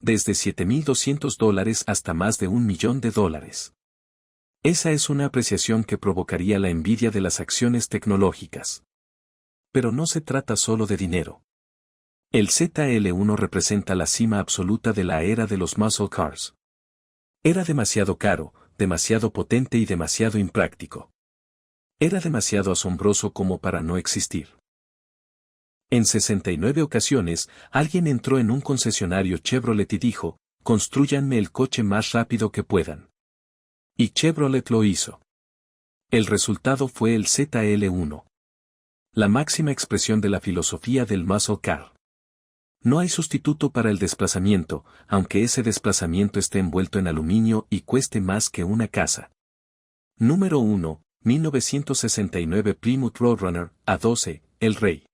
Desde $7,200 hasta más de $1 millón. Esa es una apreciación que provocaría la envidia de las acciones tecnológicas. Pero no se trata solo de dinero. El ZL1 representa la cima absoluta de la era de los muscle cars. Era demasiado caro, demasiado potente y demasiado impráctico. Era demasiado asombroso como para no existir. En 69 ocasiones, alguien entró en un concesionario Chevrolet y dijo, «Constrúyanme el coche más rápido que puedan». Y Chevrolet lo hizo. El resultado fue el ZL1. La máxima expresión de la filosofía del muscle car. No hay sustituto para el desplazamiento, aunque ese desplazamiento esté envuelto en aluminio y cueste más que una casa. Número 1, 1969 Plymouth Roadrunner, A12, el Rey.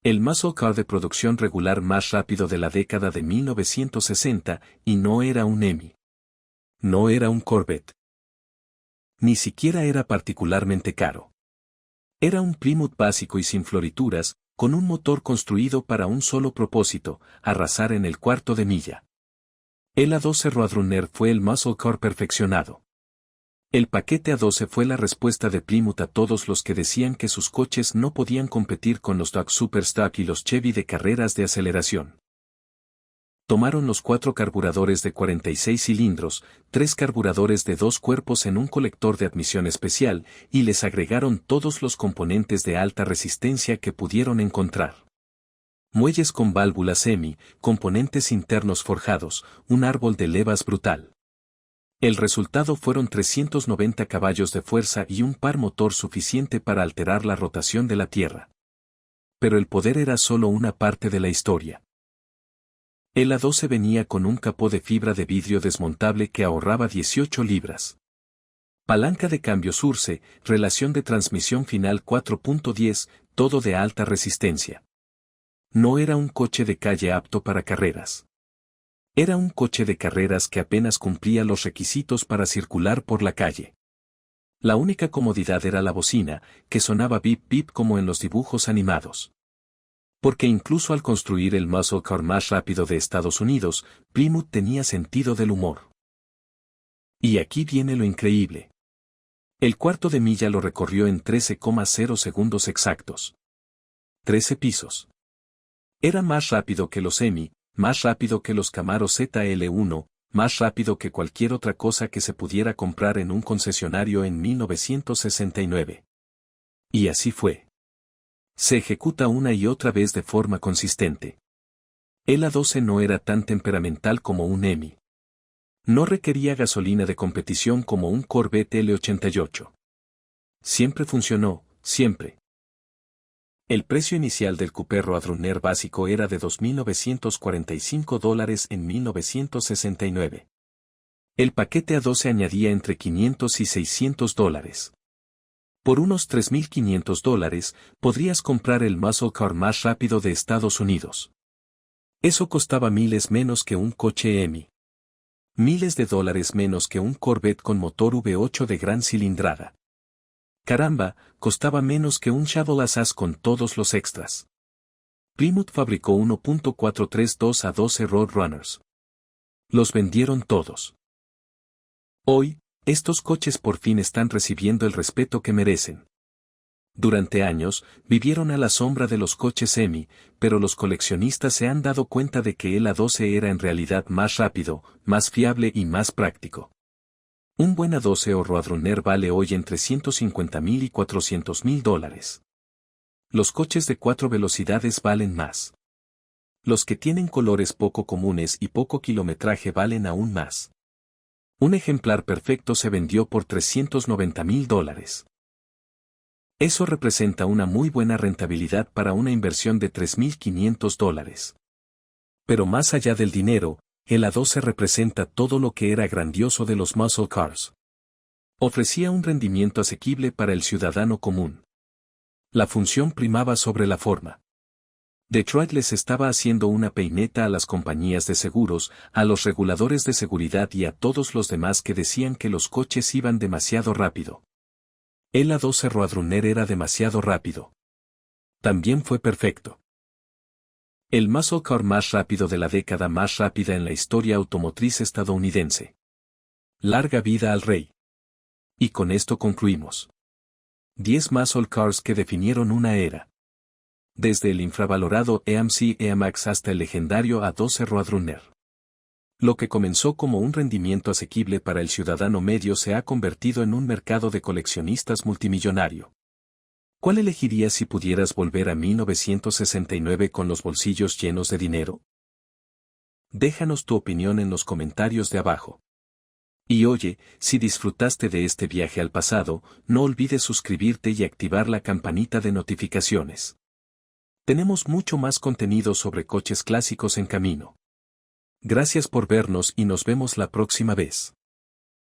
El muscle car de producción regular más rápido de la década de 1960, y no era un Hemi. No era un Corvette. Ni siquiera era particularmente caro. Era un Plymouth básico y sin florituras, con un motor construido para un solo propósito, arrasar en el cuarto de milla. El A12 Roadrunner fue el muscle car perfeccionado. El paquete A12 fue la respuesta de Plymouth a todos los que decían que sus coches no podían competir con los Dodge Superstock y los Chevy de carreras de aceleración. Tomaron los 4 carburadores de 46 cilindros, 3 carburadores de 2 cuerpos en un colector de admisión especial, y les agregaron todos los componentes de alta resistencia que pudieron encontrar. Muelles con válvulas Hemi, componentes internos forjados, un árbol de levas brutal. El resultado fueron 390 caballos de fuerza y un par motor suficiente para alterar la rotación de la Tierra. Pero el poder era solo una parte de la historia. El A12 venía con un capó de fibra de vidrio desmontable que ahorraba 18 libras. Palanca de cambio Surce, relación de transmisión final 4.10, todo de alta resistencia. No era un coche de calle apto para carreras. Era un coche de carreras que apenas cumplía los requisitos para circular por la calle. La única comodidad era la bocina, que sonaba bip bip como en los dibujos animados. Porque incluso al construir el muscle car más rápido de Estados Unidos, Plymouth tenía sentido del humor. Y aquí viene lo increíble. El cuarto de milla lo recorrió en 13,0 segundos exactos. 13 pisos. Era más rápido que los Hemi, más rápido que los Camaro ZL1, más rápido que cualquier otra cosa que se pudiera comprar en un concesionario en 1969. Y así fue. Se ejecuta una y otra vez de forma consistente. El A12 no era tan temperamental como un Hemi. No requería gasolina de competición como un Corvette L88. Siempre funcionó, siempre. El precio inicial del Coupé Roadrunner básico era de $2,945 en 1969. El paquete A12 añadía entre $500 y $600. Por unos $3,500 podrías comprar el muscle car más rápido de Estados Unidos. Eso costaba miles menos que un coche Hemi. Miles de dólares menos que un Corvette con motor V8 de gran cilindrada. Caramba, costaba menos que un Chevrolet Sass con todos los extras. Plymouth fabricó 1.432 A12 Roadrunners. Los vendieron todos. Hoy, estos coches por fin están recibiendo el respeto que merecen. Durante años, vivieron a la sombra de los coches Hemi, pero los coleccionistas se han dado cuenta de que el A12 era en realidad más rápido, más fiable y más práctico. Un buen A12 o Roadrunner vale hoy entre $150,000 y $400,000. Los coches de 4 velocidades valen más. Los que tienen colores poco comunes y poco kilometraje valen aún más. Un ejemplar perfecto se vendió por $390,000. Eso representa una muy buena rentabilidad para una inversión de $3,500. Pero más allá del dinero, el A12 representa todo lo que era grandioso de los muscle cars. Ofrecía un rendimiento asequible para el ciudadano común. La función primaba sobre la forma. Detroit les estaba haciendo una peineta a las compañías de seguros, a los reguladores de seguridad y a todos los demás que decían que los coches iban demasiado rápido. El A12 Roadrunner era demasiado rápido. También fue perfecto. El muscle car más rápido de la década más rápida en la historia automotriz estadounidense. Larga vida al rey. Y con esto concluimos. 10 muscle cars que definieron una era. Desde el infravalorado AMC EMAX hasta el legendario A12 Roadrunner. Lo que comenzó como un rendimiento asequible para el ciudadano medio se ha convertido en un mercado de coleccionistas multimillonario. ¿Cuál elegirías si pudieras volver a 1969 con los bolsillos llenos de dinero? Déjanos tu opinión en los comentarios de abajo. Y oye, si disfrutaste de este viaje al pasado, no olvides suscribirte y activar la campanita de notificaciones. Tenemos mucho más contenido sobre coches clásicos en camino. Gracias por vernos y nos vemos la próxima vez.